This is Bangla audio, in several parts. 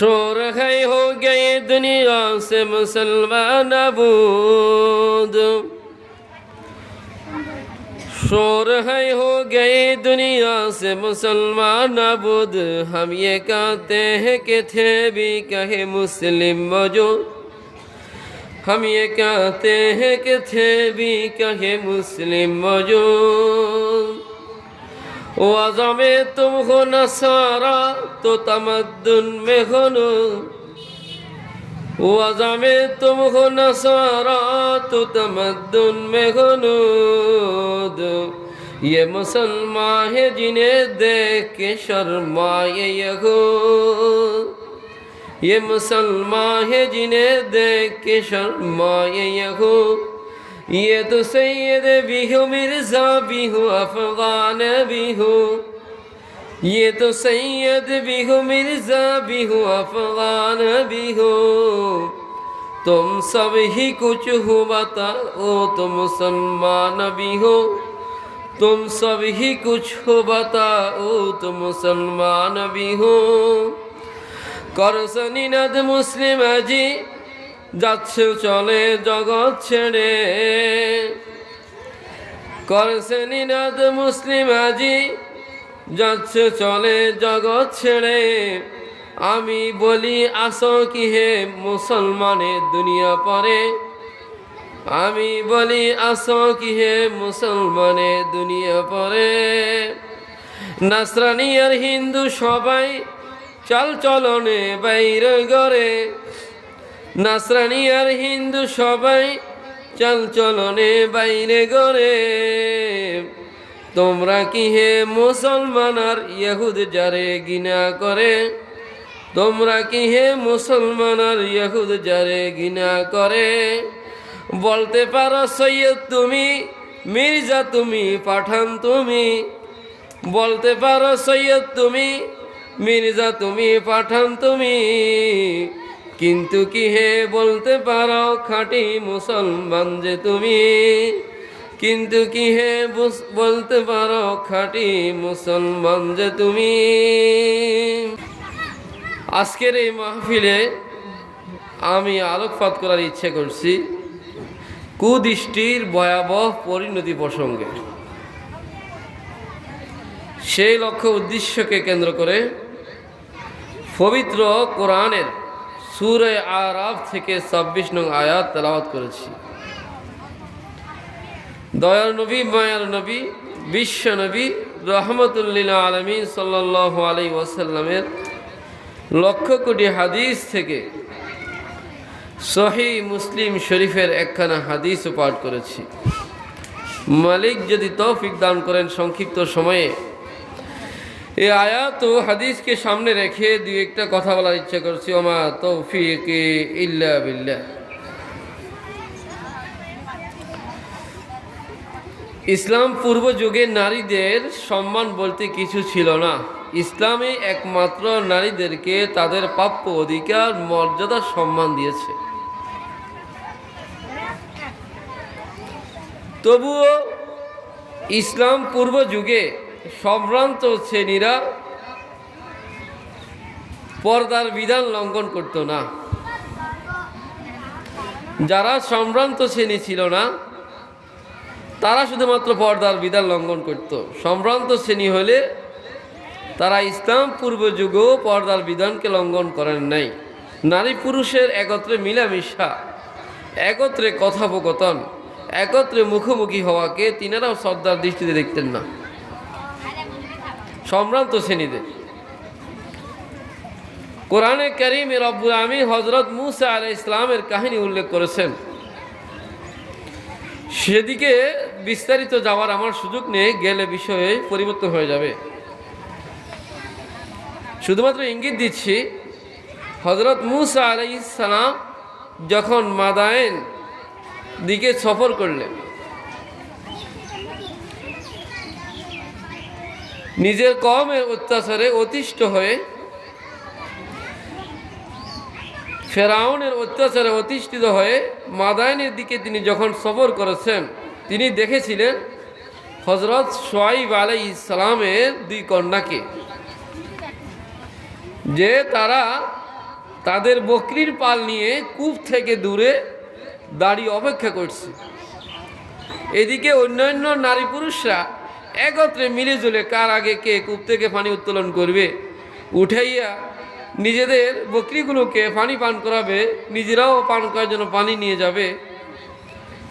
शोर है हो गए दुनिया से मुसलमान नाबूद, शोर है हो गए दुनिया से मुसलमान नाबूद। हम ये कहते हैं कि थे भी कहे मुस्लिम मौजूद, हम ये कहते हैं कि थे भी कहे मुस्लिम मौजूद। वज़ा में तुम हो नसारा तो तमद्दुन में हो नूर, वज़ा में तुम हो नसारा तो तमद्दुन में हो नूर। ये मुसलमान है जिन्हें देख के शर्माए यहूद, ये मुसलमान है जिन्हें देख के शर्माए यहूद। ये तो सैयद भी हो मिर्जा भी हो अफगान भी हो, ये तो सैयद भी हो मिर्जा भी हो अफगान भी हो। तुम सब ही कुछ हो बताओ तो मुसलमान भी हो, तुम सब ही कुछ हो बताओ तो मुसलमान भी हो। করছো নিনাদ মুসলিম আজি যাচ্ছে চলে জগৎ ছেড়ে, করছে নিনাদ মুসলিম আজি যাচ্ছে চলে জগৎ ছেড়ে। আমি বলি আসো কি হে মুসলমানের দুনিয়া পরে, আমি বলি আসো কি হে মুসলমানের দুনিয়া পরে। নাসরানি আর হিন্দু সবাই চাল চলনে বাইরে গড়ে, নাসরানি আর হিন্দু সবাই চাল চলনে বাইরে গড়ে। তোমরা কি হে মুসলমান আর ইহুদ যারে ঘৃণা করে, তোমরা কি হে মুসলমান আর ইহুদ যারে ঘৃণা করে। বলতে পারো সৈয়দ তুমি, মির্জা তুমি, পাঠান তুমি, বলতে পারো সৈয়দ তুমি, মির্জা তুমি, পাঠান তুমি, কিন্তু কি হে বলতে পারো খাঁটি মুসলমান যে তুমি, কিন্তু কি হে বলতে পারো খাঁটি মুসলমান যে তুমি। আজকের এই মাহফিলে আমি আলোকপাত করার ইচ্ছে করছি কুদৃষ্টির ভয়াবহ পরিণতি প্রসঙ্গে। সেই লক্ষ্য উদ্দেশ্যকে কেন্দ্র করে পবিত্র কোরআনের সূরা আরাফ থেকে ২৬ নং আয়াত তেলাওয়াত করেছি। দয়ার নবী, মায়ার নবী, বিশ্ব নবী রহমতুল লিল আলামিন সাল্লাল্লাহু আলাইহি ওয়াসাল্লামের লক্ষ কোটি হাদিস থেকে সহিহ মুসলিম শরীফের একখানা হাদিস পাঠ করেছি। মালিক যদি তৌফিক দান করেন সংক্ষিপ্ত সময়ে এই আয়াত ও হাদিসকে সামনে রেখে দুই একটা কথা বলার ইচ্ছা করছি। ওমা তৌফিক ইল্লা বিল্লাহ। ইসলাম পূর্ব যুগে নারীদের সম্মান বলতে কিছু ছিল না। ইসলামে একমাত্র নারীদেরকে তাদের প্রাপ্য অধিকার, মর্যাদা, সম্মান দিয়েছে। তবুও ইসলাম পূর্ব যুগে সম্ভ্রান্ত শ্রেণীরা পর্দার বিধান লঙ্ঘন করত না। যারা সম্ভ্রান্ত শ্রেণী ছিল না তারা শুধুমাত্র পর্দার বিধান লঙ্ঘন করত। সম্ভ্রান্ত শ্রেণী হলে তারা ইসলাম পূর্ব যুগেও পর্দার বিধানকে লঙ্ঘন করেন নাই। নারী পুরুষের একত্রে মিলামিশা, একত্রে কথোপকথন, একত্রে মুখোমুখি হওয়াকে তিনারাও শ্রদ্ধার দৃষ্টিতে দেখতেন না সম্ভ্রান্ত শ্রেণীদের। কোরআনে কারীমে রব্বুল আমিন হযরত মূসা আলাইহিস সালামের কাহিনী উল্লেখ করেছেন। সেদিকে বিস্তারিত যাওয়ার আমার সুযোগ নেই, গেলে বিষয়ে পরিবর্তন হয়ে যাবে। শুধুমাত্র ইঙ্গিত দিচ্ছি, হযরত মূসা আলাইহিস সালাম যখন মাদায়েন দিকে সফর করলেন, নিজের কওমের অত্যাচারে অতিষ্ঠ হয়ে, ফেরাউনের অত্যাচারে অতিষ্ঠিত হয়ে মাদায়েনের দিকে তিনি যখন সফর করেছেন, তিনি দেখেছিলেন হযরত শুআয়ব আলাইহিস সালামের দুই কন্যাকে, যে তারা তাদের বকরির পাল নিয়ে কূপ থেকে দূরে দাঁড়িয়ে অপেক্ষা করছে। এদিকে অন্যান্য নারী পুরুষরা একত্রে মিলে জুলে কার আগে কে কূপ থেকে পানি উত্তোলন করবে, উঠাইয়া নিজেদের বকরিগুলোকে পানি পান করাবে, নিজেরাও পান করার জন্য পানি নিয়ে যাবে।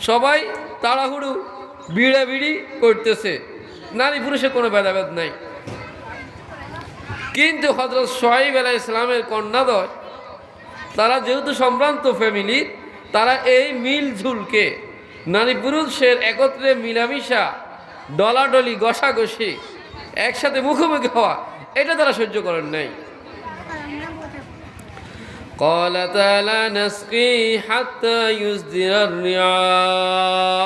সবাই তাড়াহুড়ো বিড়াবিড়ি করতেছে, নারী পুরুষের কোনো ভেদাভেদ নাই। কিন্তু হযরত শুআয়ব আলাইহিস সালামের কন্যাদ্বয় তারা যেহেতু সম্ভ্রান্ত ফ্যামিলি, তারা এই মিলঝুলকে, নারী পুরুষের একত্রে মিলামিশা, ডলাডলি, ঘষাঘষি, একসাথে মুখোমুখি হওয়া, এটা তারা সহ্য করেন নাই। قالتا لا نسقي حتى يصدر الرعاء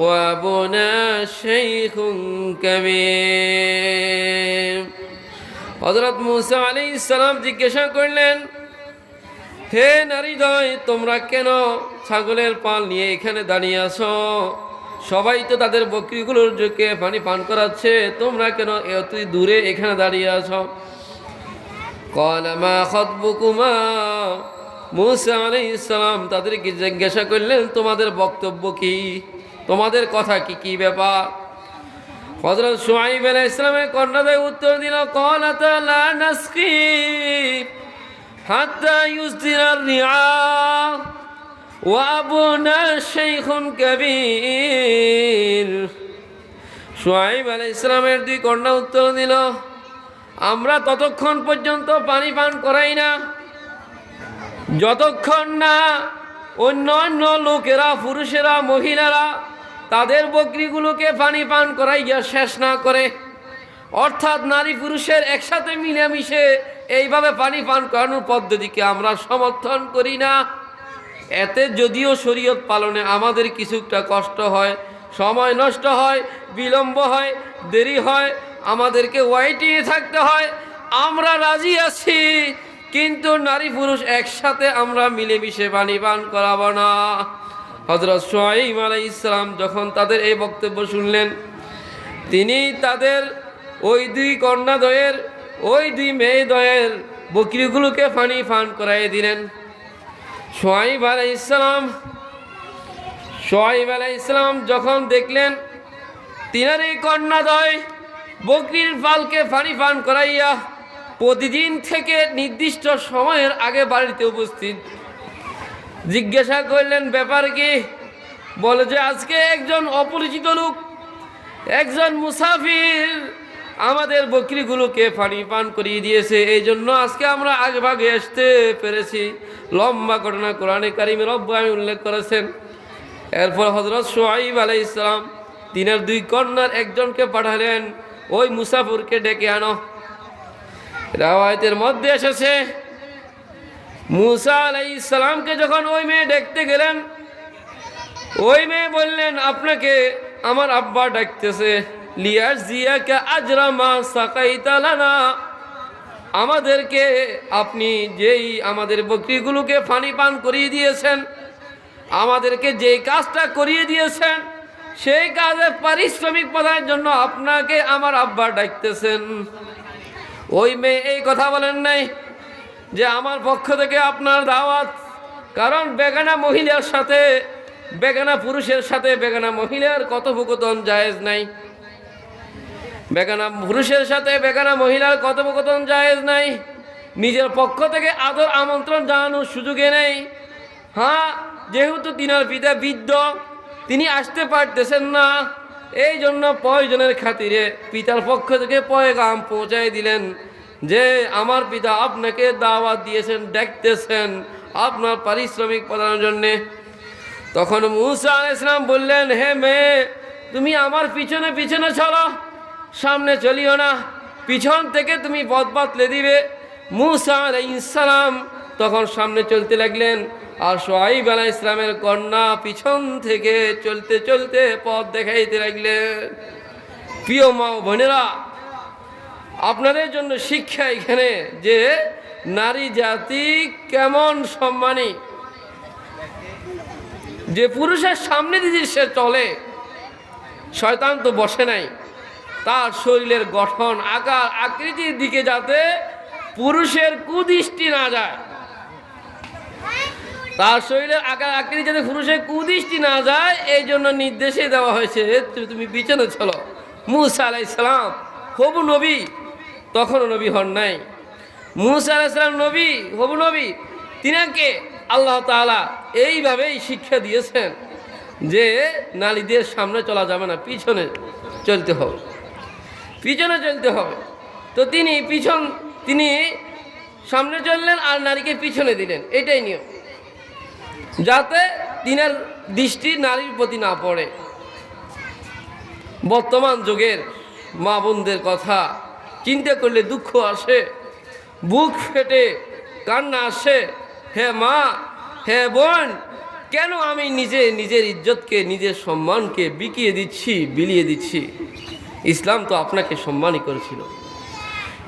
وأبونا شيخ كبير। হযরত মূসা আলাইহিস সালাম জিজ্ঞাসা করলেন, হে নারীদ্বয়, তোমরা কেন ছাগলের পাল নিয়ে এখানে দাঁড়িয়ে আছো? সবাই তো তাদের বকরিগুলোর যোগে পানি পান করাচ্ছে, তোমরা কেন এত দূরে এখানে দাঁড়িয়ে আছো? ক্বালা মা খাতবুকুমা। মূসা আলাইহিস সালাম তাদেরকে জিজ্ঞাসা করলেন, তোমাদের বক্তব্য কি, তোমাদের কথা কি, কি ব্যাপার? হযরত শুআয়ব আলাইহিস সালামের কন্যাদ্বয় উত্তর দিল, ক্বালাতা লা নাসকি হাত্তা ইউসদিরার রিআ ওয়া আবুনা শাইখুন কাবীর। শুআয়ব আলাইহিস সালামের দুই কন্যা উত্তর দিল, আমরা ততক্ষণ পর্যন্ত পানি পান করাই না যতক্ষণ না অন্যান্য লোকেরা, পুরুষেরা, মহিলারা তাদের বকরিগুলোকে পানি পান করাইয়া শেষ না করে। অর্থাৎ নারী পুরুষের একসাথে মিলেমিশে এইভাবে পানি পান করানোর পদ্ধতিকে আমরা সমর্থন করি না। এতে যদিও শরীয়ত পালনে আমাদের কিছুটা কষ্ট হয়, সময় নষ্ট হয়, বিলম্ব হয়, দেরি হয়, আমাদেরকে ওয়াইটিংয়ে থাকতে হয়, আমরা রাজি আছি, কিন্তু নারী পুরুষ একসাথে আমরা মিলেমিশে পানি পান করাবো না। হযরত শুআয়ব আলাইহিস সালাম যখন তাদের এই বক্তব্য শুনলেন, তিনি তাদের ওই দুই কন্যাদ্বয়ের, ওই দুই মেয়েদ্বয়ের বকরিগুলোকে পানি পান করাই দিলেন। শুআয়ব আলাইহিস সালাম যখন দেখলেন তিনার এই কন্যাদ্বয় বকরির পালকে পানি পান করাইয়া প্রতিদিন থেকে নির্দিষ্ট সময়ের আগে বাড়িতে উপস্থিত, জিজ্ঞাসা করলেন, ব্যাপার কি? বলে যে আজকে একজন অপরিচিত লোক, একজন মুসাফির আমাদের বকরিগুলোকে পানি পান করিয়ে দিয়েছে, এই জন্য আজকে আমরা আগে ভাগে আসতে পেরেছি। লম্বা ঘটনা কোরআনে কারিমে রব্বুল উল্লেখ করেছেন। এরপর হযরত শুআয়ব আলাইহিস সালাম তিনার দুই কন্যার একজনকে পাঠালেন, ওই মুসাফিরকে ডেকে আনো। রাওয়ায়াতের মধ্যে এসেছে, মূসা আলাইহিস সালামকে যখন ওই মেয়ে দেখতে গেলেন, ওই মেয়ে বললেন, আপনাকে আমার আব্বা ডাকতেছে, লিয়াজিয়াকা আজরা মা সাকাইতা লানা। আমাদেরকে আপনি যেই আমাদের বকরিগুলোকে পানি পান করিয়ে দিয়েছেন, আমাদেরকে যেই কাজটা করিয়ে দিয়েছেন, সেই কাজের পারিশ্রমিক পাওয়ার জন্য আপনাকে আমার আব্বা ডাকতেছেন। ওই মেয়ে এই কথা বলেন নাই যে আমার পক্ষ থেকে আপনার দাওয়াত, কারণ বেগানা মহিলার সাথে, বেগানা পুরুষের সাথে বেগানা মহিলার কথোপকথন জায়েজ নাই। বেগানা পুরুষের সাথে বেগানা মহিলার কথোপকথন জায়েজ নাই। নিজের পক্ষ থেকে আদর আমন্ত্রণ জানানোর সুযোগে নেই। হ্যাঁ, যেহেতু তিনার পিতা বৃদ্ধ, তিনি আসতে পারতেছেন না, এই জন্য প্রয়োজনের খাতিরে পিতার পক্ষ থেকে পয়গাম পৌঁছাই দিলেন যে আমার পিতা আপনাকে দাওয়াত দিয়েছেন, ডাকতেছেন আপনার পারিশ্রমিক প্রদানের জন্যে। তখন মূসা আলাইহিস সালাম বললেন, হে মেয়ে, তুমি আমার পিছনে পিছনে চলো, সামনে চলিও না, পিছন থেকে তুমি পথ বাতলে দিবে। মূসা আলাইহিস সালাম তখন সামনে চলতে লাগলেন, আর শুআয়ব আলাইহিস সালামের কন্যা পিছন থেকে চলতে চলতে পথ দেখাইতে লাগলেন। প্রিয় মা ও বোনেরা, আপনাদের জন্য শিক্ষা এখানে যে নারী জাতি কেমন সম্মানী। যে পুরুষের সামনে দিয়ে সে চলে, শয়তান তো বসে নাই, তার শরীরের গঠন, আকার, আকৃতির দিকে যাতে পুরুষের কুদৃষ্টি না যায়, তার শরীরের আকার আকৃতি যাতে পুরুষের কুদৃষ্টি না যায় এই জন্য নির্দেশে দেওয়া হয়েছে তুমি পিছনে চলো। মুসা আলাইহিস সালাম হবু নবী, তখনও নবী হন নাই। মুসা আলাইহিস সালাম নবী, হবু নবী, তিনাকে আল্লাহ তাআলা এইভাবেই শিক্ষা দিয়েছেন যে নারীদের সামনে চলা যাবে না, পিছনে চলতে হবে, পিছনে চলতে হবে। তো তিনি সামনে চললেন আর নারীকে পিছনে দিলেন, এটাই নিয়ম, যাতে তিনার দৃষ্টি নারীর প্রতি না পড়ে। বর্তমান যুগের মা বোনদের কথা চিন্তা করলে দুঃখ আসে, বুক ফেটে কান্না আসে। হে মা, হে বোন, কেন আমি নিজের ইজ্জতকে, নিজের সম্মানকে বিলিয়ে দিচ্ছি? ইসলাম তো আপনাকে সম্মানই করেছিল,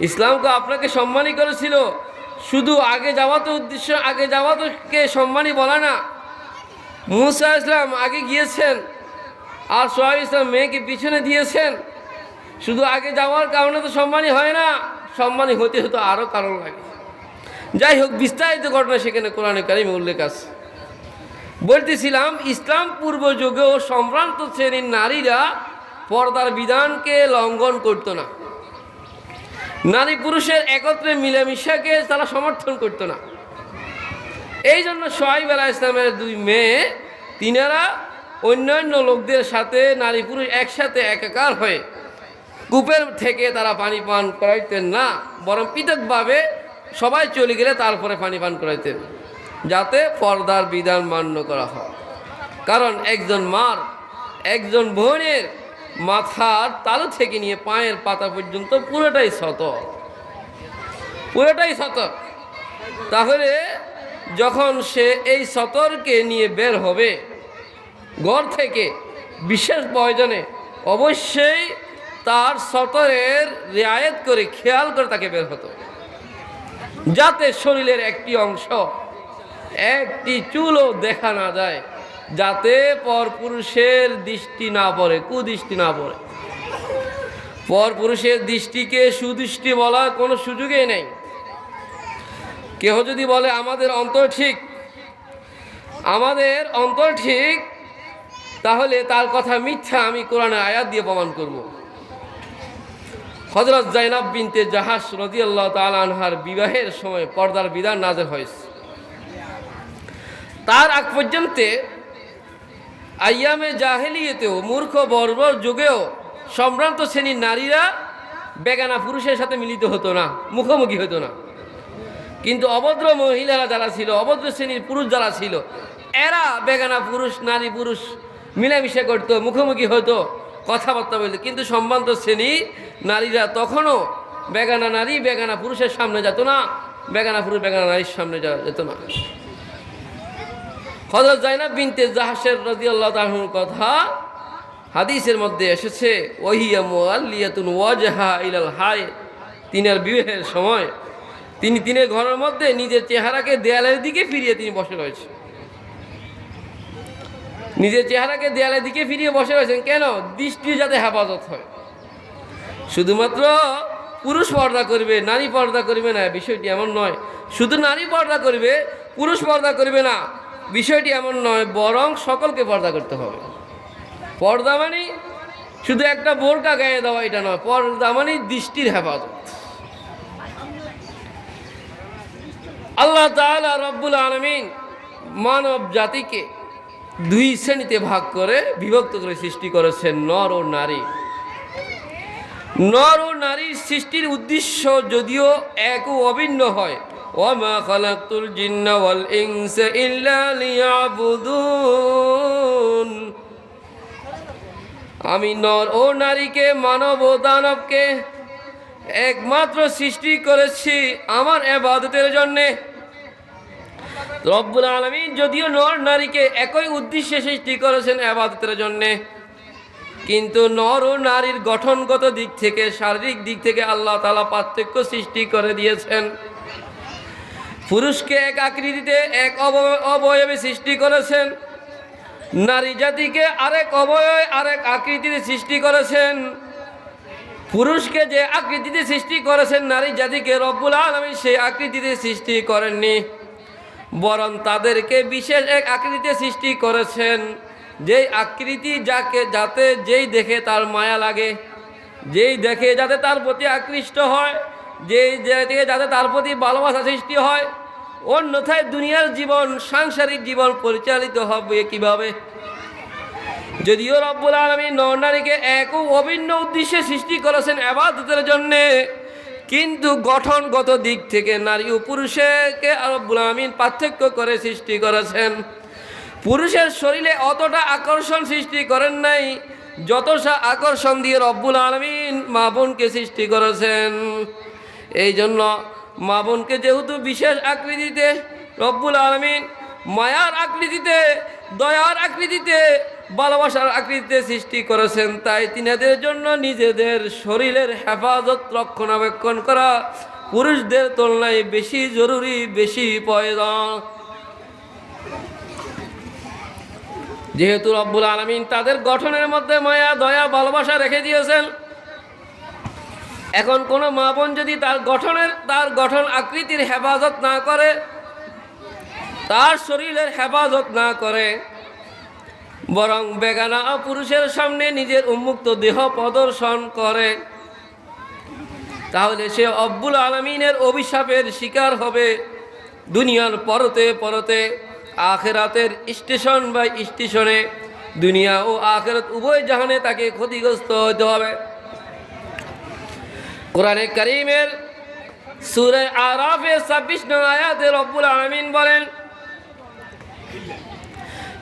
ইসলামকে আপনাকে সম্মানই করেছিল। শুধু আগে যাওয়া তো উদ্দেশ্য, আগে যাওয়া তো কে সম্মানই বলা না। মুসা ইসলাম আগে গিয়েছেন আর সোহাইব ইসলাম মেয়েকে পিছনে দিয়েছেন। শুধু আগে যাওয়ার কারণে তো সম্মানই হয় না, সম্মানই হতে হতো আরও কারণ লাগে। যাই হোক, বিস্তারিত ঘটনা সেখানে কোরআনে কারিমে উল্লেখ আছে। বলতেছিলাম, ইসলাম পূর্ব যুগেও সম্ভ্রান্ত শ্রেণীর নারীরা পর্দার বিধানকে লঙ্ঘন করতো না। নারী পুরুষের একত্রে মিলেমিশাকে তারা সমর্থন করতো না। এই জন্য সোহাইব আলাইহিস সালামের দুই মেয়ে, তিনারা অন্যান্য লোকদের সাথে, নারী পুরুষ একসাথে একাকার হয়ে কূপের থেকে তারা পানি পান করাইতেন না, বরং পৃথকভাবে সবাই চলে গেলে তারপরে পানি পান করাইতেন, যাতে পর্দার বিধান মান্য করা হয়। কারণ একজন মার, একজন বোনের মাথার তালু থেকে নিয়ে পায়ের পাতা পর্যন্ত পুরোটাই সতর, পুরোটাই সতর। তাহলে যখন সে এই সতরকে নিয়ে বের হবে ঘর থেকে বিশেষ প্রয়োজনে, অবশ্যই তার সতরের রিয়ায়ত করে, খেয়াল করে তাকে বের হতো, যাতে শরীরের একটি অংশ, একটি চুলও দেখা না যায়, যাতে পরপুরুষের দৃষ্টি না পড়ে, কুদৃষ্টি না পড়ে। পরপুরুষের দৃষ্টিকে সুদৃষ্টি বলার কোনো সুযোগই নেই। কেহ যদি বলে আমাদের অন্তর ঠিক, আমাদের অন্তর ঠিক, তাহলে তার কথা মিথ্যা আমি কোরআনের আয়াত দিয়ে প্রমাণ করব। হযরত যায়েনব বিনতে জাহাশ রাদিয়াল্লাহু তাআলা আনহার বিবাহের সময় পর্দার বিধান নাযিল হয়েছে। তার আগ পর্যন্ত আইয়ামে জাহেলিয়াতেও, মূর্খ বর্বর যুগেও সম্ভ্রান্ত শ্রেণীর নারীরা বেগানা পুরুষের সাথে মিলিত হতো না, মুখোমুখি হতো না। কিন্তু অভদ্র মহিলারা যারা ছিল, অভদ্র শ্রেণীর পুরুষ যারা ছিল, এরা বেগানা পুরুষ, নারী পুরুষ মিলামিশা করতো, মুখোমুখি হতো, কথাবার্তা বলতো। কিন্তু সম্ভ্রান্ত শ্রেণীর নারীরা তখনও বেগানা নারী বেগানা পুরুষের সামনে যেত না, বেগানা পুরুষ বেগানা নারীর সামনে যেত না। হযরত যায়েনব বিনতে জাহাশের রাদিয়াল্লাহু তাআলার কথা হাদিসের মধ্যে এসেছে, ওয়াহিয়া মুআল্লিয়াতুন ওয়াজহা ইলাল হায়। তিনার বিবাহের সময় তিনি ঘরের মধ্যে নিজের চেহারাকে দেয়ালের দিকে ফিরিয়ে তিনি বসে রয়েছে, নিজের চেহারাকে দেয়ালের দিকে ফিরিয়ে বসে রয়েছেন। কেন? দৃষ্টি যাতে হেফাজত হয়। শুধুমাত্র পুরুষ পর্দা করবে, নারী পর্দা করবে না, বিষয়টি এমন নয়। শুধু নারী পর্দা করবে, পুরুষ পর্দা করবে না, বিষয়টি এমন নয়, বরং সকলকে পর্দা করতে হবে। পর্দা মানে শুধু একটা বোরকা গায়ে দেওয়া, এটা নয়। পর্দা মানে দৃষ্টির হেফাজত। আল্লাহ তাআলা রব্বুল আলামিন মানব জাতিকে দুই শ্রেণীতে ভাগ করে, বিভক্ত করে সৃষ্টি করেছেন, নর ও নারী। নর ও নারীর সৃষ্টির উদ্দেশ্য যদিও এক ও অভিন্ন হয়, ওয়ামা খালাকতুল জিন্না ওয়াল ইনসা ইল্লা লিয়াবুদুন, আমি নর ও নারীকে, মানব ও দানবকে একমাত্র সৃষ্টি করেছি আমার ইবাদতের জন্যে। রব্বুল আলামিন যদিও নর নারীকে একই উদ্দেশ্যে সৃষ্টি করেছেন ইবাদতের জন্যে, কিন্তু নর ও নারীর গঠনগত দিক থেকে, শারীরিক দিক থেকে আল্লাহ তাআলা পার্থক্য সৃষ্টি করে দিয়েছেন। পুরুষকে এক আকৃতিতে, এক অবয়বে সৃষ্টি করেছেন, নারী জাতিকে আরেক অবয়বে, আরেক আকৃতিতে সৃষ্টি করেছেন। পুরুষকে যে আকৃতিতে সৃষ্টি করেছেন নারী জাতিকে, রব্বুল আলামিন সেই আকৃতিতে সৃষ্টি করেননি। বরং তাদেরকে বিশেষ এক আকৃতিতে সৃষ্টি করেছেন, যেই আকৃতি যাতে যেই দেখে তার মায়া লাগে, যেই দেখে যাতে তার প্রতি আকৃষ্ট হয়, যেই দেখে যাতে তার প্রতি ভালোবাসা সৃষ্টি হয়। অন্যথায় দুনিয়ার জীবন, সাংসারিক জীবন পরিচালিত হবে কিভাবে? যদিও রব্বুল আলামিন নর-নারীকে এক ও অভিন্ন উদ্দেশ্যে সৃষ্টি করেছেন ইবাদতের জন্যে, কিন্তু গঠনগত দিক থেকে নারী ও পুরুষকে রব্বুল আলামিন পার্থক্য করে সৃষ্টি করেছেন। পুরুষের শরীরে অতটা আকর্ষণ সৃষ্টি করেন নাই যতটা আকর্ষণ দিয়ে রব্বুল আলামিন মা বোনকে সৃষ্টি করেছেন। এই জন্য মা বোনকে যেহেতু বিশেষ আকৃতিতে রব্বুল আলামিন মায়ার আকৃতিতে, দয়ার আকৃতিতে, ভালোবাসার আকৃতিতে সৃষ্টি করেছেন, তাই তিনাদের জন্য নিজেদের শরীরের হেফাজত রক্ষণাবেক্ষণ করা পুরুষদের তুলনায় বেশি জরুরি, বেশি প্রয়োজন। যেহেতু রব্বুল আলামিন তাদের গঠনের মধ্যে মায়া, দয়া, ভালোবাসা রেখে দিয়েছেন, এখন কোনো মা বোন যদি তার গঠন আকৃতির হেফাজত না করে, তার শরীরের হেফাজত না করে, বরং বেগানা পুরুষের সামনে নিজের উন্মুক্ত দেহ প্রদর্শন করে, তাহলে সে রব্বুল আলামিনের অভিশাপের শিকার হবে। দুনিয়ার পরতে পরতে আখিরাতের স্টেশন বাই স্টেশনে, দুনিয়া ও আখিরাত উভয় জাহানে তাকে ক্ষতিগ্রস্ত হতে হবে। কোরআনে কারীমের সূরা আরাফের 26 নং আয়াতে রব্বুল আলামিন বলেন,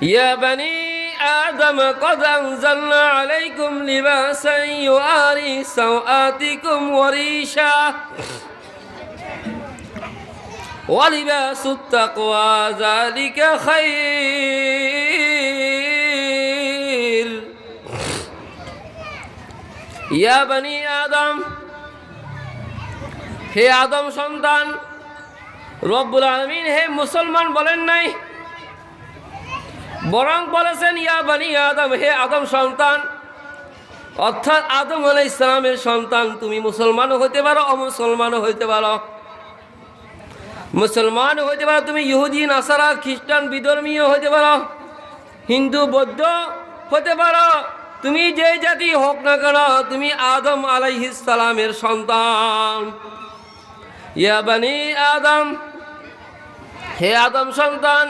ইয়া বানি আদম কদ আনজালনা আলাইকুম লিবাসান ইউআরি সাওআতিকুম ওয়া রিশা ওয়া লিবাসুত তাকওয়া যালিকা খায়র। ইয়া বানি আদম, হে আদম সন্তান, রব্বুল আলামিন হে মুসলমান বলেন নাই, বরং বলেছেন ইয়া বানি আদম, হে আদম সন্তান, অর্থাৎ আদম আলাইহিস সালামের সন্তান। তুমি মুসলমানও হইতে পারো, অমুসলমানও হইতে পারো। মুসলমান হইতে পারো তুমি, ইহুদি, নাসারা, খ্রিস্টান, বিধর্মীয় হইতে পারো, হিন্দু, বৌদ্ধ হতে পারো, তুমি যে জাতি হোক না কেন, তুমি আদম আলাইহিস সালামের সন্তান। ইয়া বানি আদম, হে আদম সন্তান,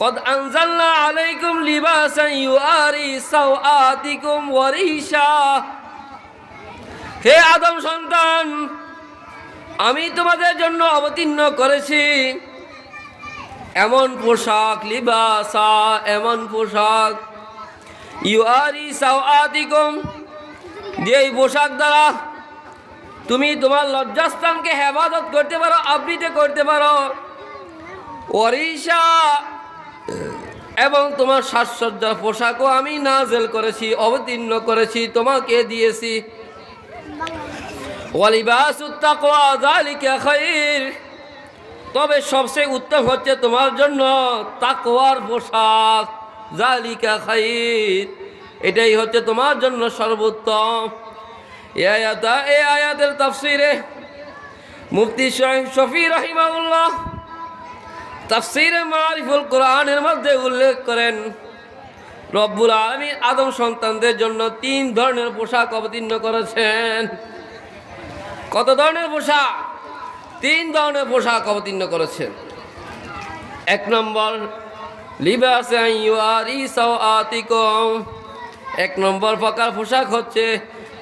কদ আনজালনা আলাইকুম লিবাসান ইউআরি সাওআতিকুম ওয়া রিশা। হে আদম সন্তান, আমি তোমাদের জন্য অবতীর্ণ করেছি এমন পোশাক, লিবাসা, এমন পোশাক, ইউআরি সাওআতিকুম, যেই পোশাক দ্বারা তুমি তোমার লজ্জাস্থানকে হেফাজত করতে পারো, আবৃত করতে পারো। ওয়ারিশা, এবং তোমার সাজসজ্জার পোশাকও আমি নাজেল করেছি, অবতীর্ণ করেছি, তোমাকে দিয়েছি। ওয়ালিবাসুত তাকওয়া যালিকা খায়র, তবে সবচেয়ে উত্তম হচ্ছে তোমার জন্য তাকওয়ার পোশাক। যালিকা খায়র, এটাই হচ্ছে তোমার জন্য সর্বোত্তম। এই আয়াতের তাফসিরে মুফতি শফি রাহিমাহুল্লাহ তাফসিরে মারিফুল কোরআনের মধ্যে উল্লেখ করেন, রব্বুল আলামিন আদম সন্তানদের জন্য 3 ধরনের পোশাক অবতীর্ণ করেছেন। কত ধরনের পোশাক? 3 ধরনের পোশাক অবতীর্ণ করেছেন। 1 নম্বর, লিবাসান ইউআরি সাওআতিকুম। 1 নম্বর প্রকার পোশাক হচ্ছে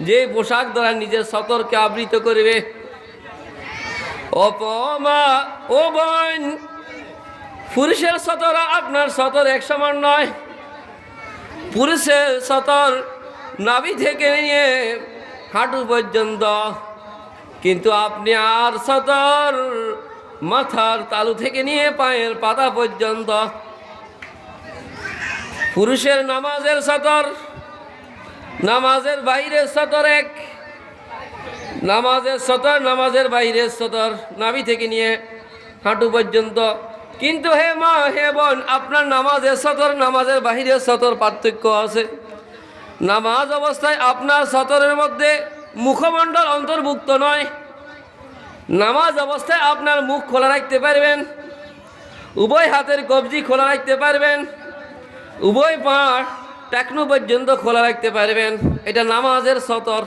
যে পোশাক দ্বারা নিজের সতরকে আবৃত করবে। অপমা ও বোন, পুরুষের সতর আপনার সতর এক সমান নয়। পুরুষের সতর নাভি থেকে নিয়ে হাঁটু পর্যন্ত, কিন্তু আপনি আর সতর মাথার তালু থেকে নিয়ে পায়ের পাতা পর্যন্ত। পুরুষের নামাজের সতর, নামাজের বাইরের সতর এক, নামাজের সতর, নামাজের বাইরের সতর নাভি থেকে নিয়ে হাঁটু পর্যন্ত। কিন্তু হে মা, হে বোন, আপনার নামাজের সতর, নামাজের বাহিরের সতর পার্থক্য আছে। নামাজ অবস্থায় আপনার সতরের মধ্যে মুখমণ্ডল অন্তর্ভুক্ত নয়। নামাজ অবস্থায় আপনার মুখ খোলা রাখতে পারবেন, উভয় হাতের কবজি খোলা রাখতে পারবেন, উভয় পা টাকনু পর্যন্ত খোলা রাখতে পারবেন, এটা নামাজের সতর।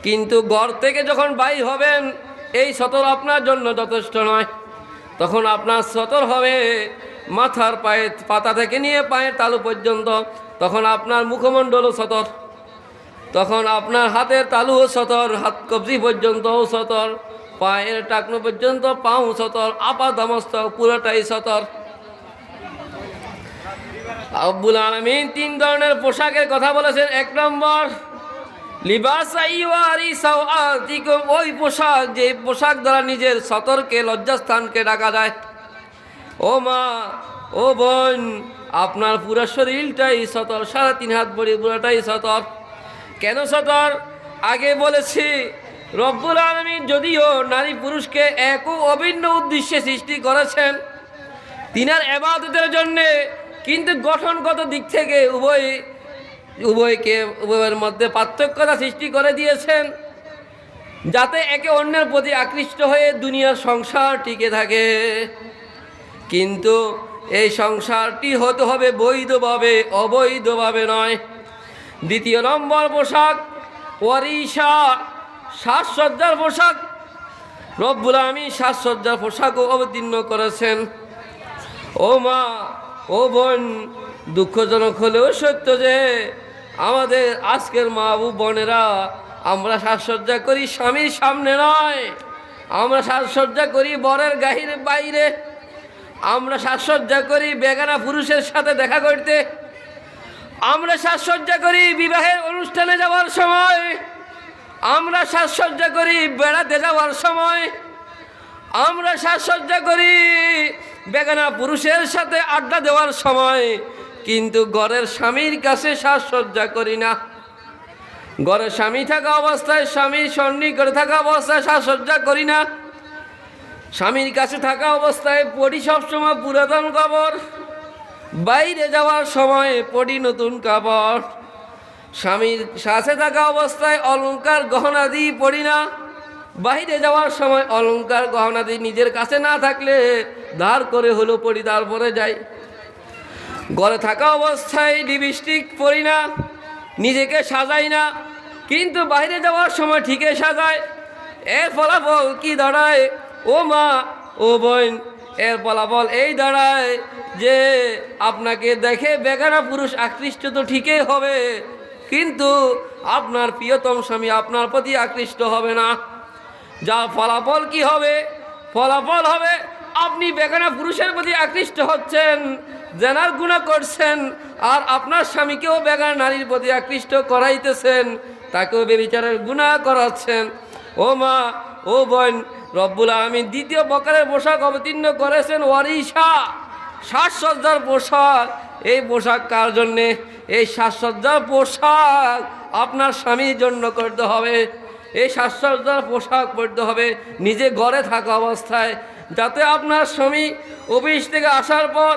কিন্তু ঘর থেকে যখন বাইর হবেন এই সতর আপনার জন্য যথেষ্ট নয়। তখন আপনার সতর হবে মাথার পায়ের পাতা থেকে নিয়ে পায়ের তালু পর্যন্ত, তখন আপনার মুখমণ্ডলও সতর, তখন আপনার হাতের তালুও সতর, হাত কবজি পর্যন্তও সতর, পায়ের টাকনু পর্যন্ত পাও সতর, আপাদমস্তক পুরোটাই সতর। রব্বুল আলামিন 3 ধরনের পোশাকের কথা বলেছেন। 1 নম্বর লিবাস ইউয়ারি সাওআতিকুম, ওই পোশাক যে পোশাক দ্বারা নিজের সতরকে লজ্জাস্থানকে ঢাকা যায়। ও মা, ও বোন, আপনার পুরো শরীরটাই সতর, 3.5 হাত বড়ি পুরোটাই সতর। কেন সতর? আগে বলেছি রব্বুল আলামিন যদিও নারী পুরুষকে এক ও অভিন্ন উদ্দেশ্যে সৃষ্টি করেছেন তিনার ইবাদতের জন্যে, কিন্তু গঠনগত দিক থেকে উভয়ের মধ্যে পার্থক্যতা সৃষ্টি করে দিয়েছেন, যাতে একে অন্যের প্রতি আকৃষ্ট হয়ে দুনিয়ার সংসার টিকে থাকে। কিন্তু এই সংসারটি হতে হবে বৈধভাবে, অবৈধভাবে নয়। 2 নম্বর পোশাক ওয়ারিসা, সাজসজ্জার পোশাক। রব্বুল আলামিন সাজসজ্জার পোশাকও অবতীর্ণ করেছেন। ও মা, ও বোন, দুঃখজনক হলেও সত্য যে আমাদের আজকের মা ও বোনেরা আমরা সাজসজ্জা করি স্বামীর সামনে নয়, আমরা সাজসজ্জা করি বরের গায়ের বাইরে, আমরা সাজসজ্জা করি বেগানা পুরুষের সাথে দেখা করতে, আমরা সাজসজ্জা করি বিবাহের অনুষ্ঠানে যাওয়ার সময়, আমরা সাজসজ্জা করি বেড়াতে যাওয়ার সময়, আমরা সাজসজ্জা করি বেগানা পুরুষের সাথে আড্ডা দেওয়ার সময়, কিন্তু ঘরের স্বামীর কাছে সাজসজ্জা করি না। ঘরে স্বামী থাকা অবস্থায়, স্বামীর সন্নিকটে থাকা অবস্থায় সাজসজ্জা করি না। স্বামীর কাছে থাকা অবস্থায় পড়ি সবসময় পুরাতন কাপড়, বাইরে যাওয়ার সময় পড়ি নতুন কাপড়। স্বামীর সাথে থাকা অবস্থায় অলংকার গহনা দিয়ে পড়ি না, বাইরে যাওয়ার সময় অলংকার গহনা দিয়ে নিজের কাছে না থাকলে ধার করে হলো পড়ি, তারপরে যাই। ঘরে থাকা অবস্থায় লিপস্টিক পরি না, নিজেকে সাজাই না, কিন্তু বাইরে যাওয়ার সময় ঠিকই সাজায়। এর ফলাফল কি দাঁড়ায়? ও মা, ও বোন, এর ফলাফল এই দাঁড়ায় যে আপনাকে দেখে বেগানা পুরুষ আকৃষ্ট তো ঠিকই হবে, কিন্তু আপনার প্রিয়তম স্বামী আপনার প্রতি আকৃষ্ট হবে না। যা ফলাফল কি হবে? ফলাফল হবে আপনি বেগানা পুরুষের প্রতি আকৃষ্ট হচ্ছেন, জেনার গুনাহ করছেন, আর আপনার স্বামীকেও বেগানা নারীর প্রতি আকৃষ্ট করাইতেছেন, তাকেও বেবিচারের গুনাহ করাচ্ছেন। ও মা, ও বোন, রব্বুল আলামিন 2 প্রকারের পোশাক অবতীর্ণ করেছেন, ওয়ারিসা, সাজসজ্জার পোশাক। এই পোশাক কার জন্যে? এই সাজসজ্জার পোশাক আপনার স্বামীর জন্য করতে হবে। এই সাজসজ্জার পোশাক পরতে হবে নিজে ঘরে থাকা অবস্থায়, যাতে আপনার স্বামী অফিস থেকে আসার পর,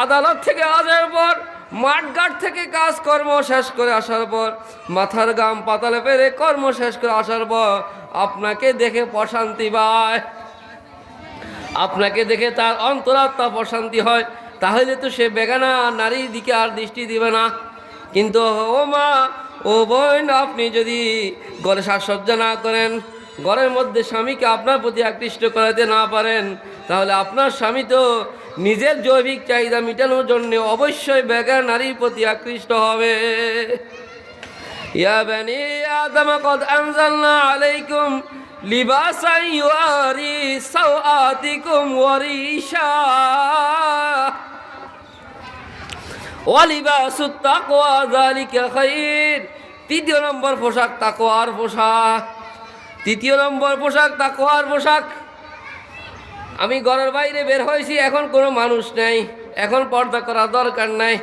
আদালত থেকে আসার পর, মাঠঘাট থেকে কাজকর্ম শেষ করে আসার পর, মাথার গাম পাতালে পেরে কর্ম শেষ করে আসার পর আপনাকে দেখে প্রশান্তি পায়, আপনাকে দেখে তার অন্তরাত্মা প্রশান্তি হয়, তাহলে তো সে বেগানা নারীর দিকে আর দৃষ্টি দিবে না। কিন্তু ও মা, ও বোন, আপনি যদি ঘরে সাজসজ্জা না করেন, ঘরের মধ্যে স্বামীকে আপনার প্রতি আকৃষ্ট করাতে না পারেন, তাহলে আপনার স্বামী তো নিজের জৈবিক চাহিদা মেটানোর জন্য অবশ্যই বেগানা নারীর প্রতি আকৃষ্ট হবে। ইয়া বানি আদম কদ আনজালনা আলাইকুম লিবাসান ইউয়ারি সাওআতিকুম ওয়ারিশা ওয়ালিবাসুত তাকওয়া যালিকা খায়র। 3 নম্বর পোশাক তাকওয়ার পোশাক। 3 নম্বর পোশাক তাকওয়ার পোশাক। আমি ঘরের বাইরে বের হয়েছি, এখন কোনো মানুষ নেই, এখন পর্দা করার দরকার নাই।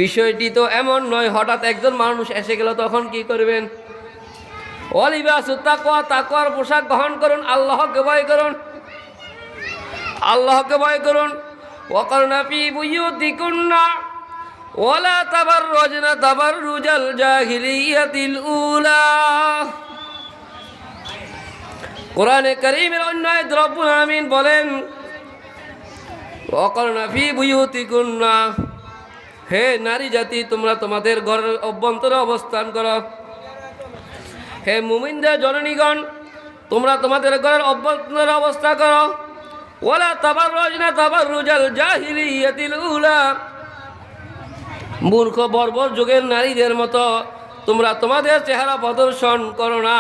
বিষয়টি তো এমন নয় হঠাৎ একজন মানুষ এসে গেল, তখন কি করবেন? ওয়ালিবাসুত তাকওয়া, তাকওয়ার পোশাক গ্রহণ করুন, আল্লাহকে ভয় করুন, আল্লাহকে ভয় করুন। ওয়াকারনা ফি বুয়ুতিকুন্না ওয়ালা তাবাররুজনা তাবাররুজাল জাহিলিয়াতিল উলা। কোরআনে কারীমের অন্য আয়াতে রব্বুল আলামিন বলেন, ওয়াকরনা ফি বুয়ুতিকুন্না, হে নারী জাতি তোমরা তোমাদের ঘরের অভ্যন্তরে অবস্থান করো। হে মুমিনদের জননীগণ তোমরা তোমাদের ঘরের অভ্যন্তরে অবস্থা করো। ওয়ালা তাবাররাজনা তাবাররুজাল জাহিলিয়াতিল উলা, মূর্খ বর্বর যুগের নারীদের মতো তোমরা তোমাদের চেহারা প্রদর্শন করো না।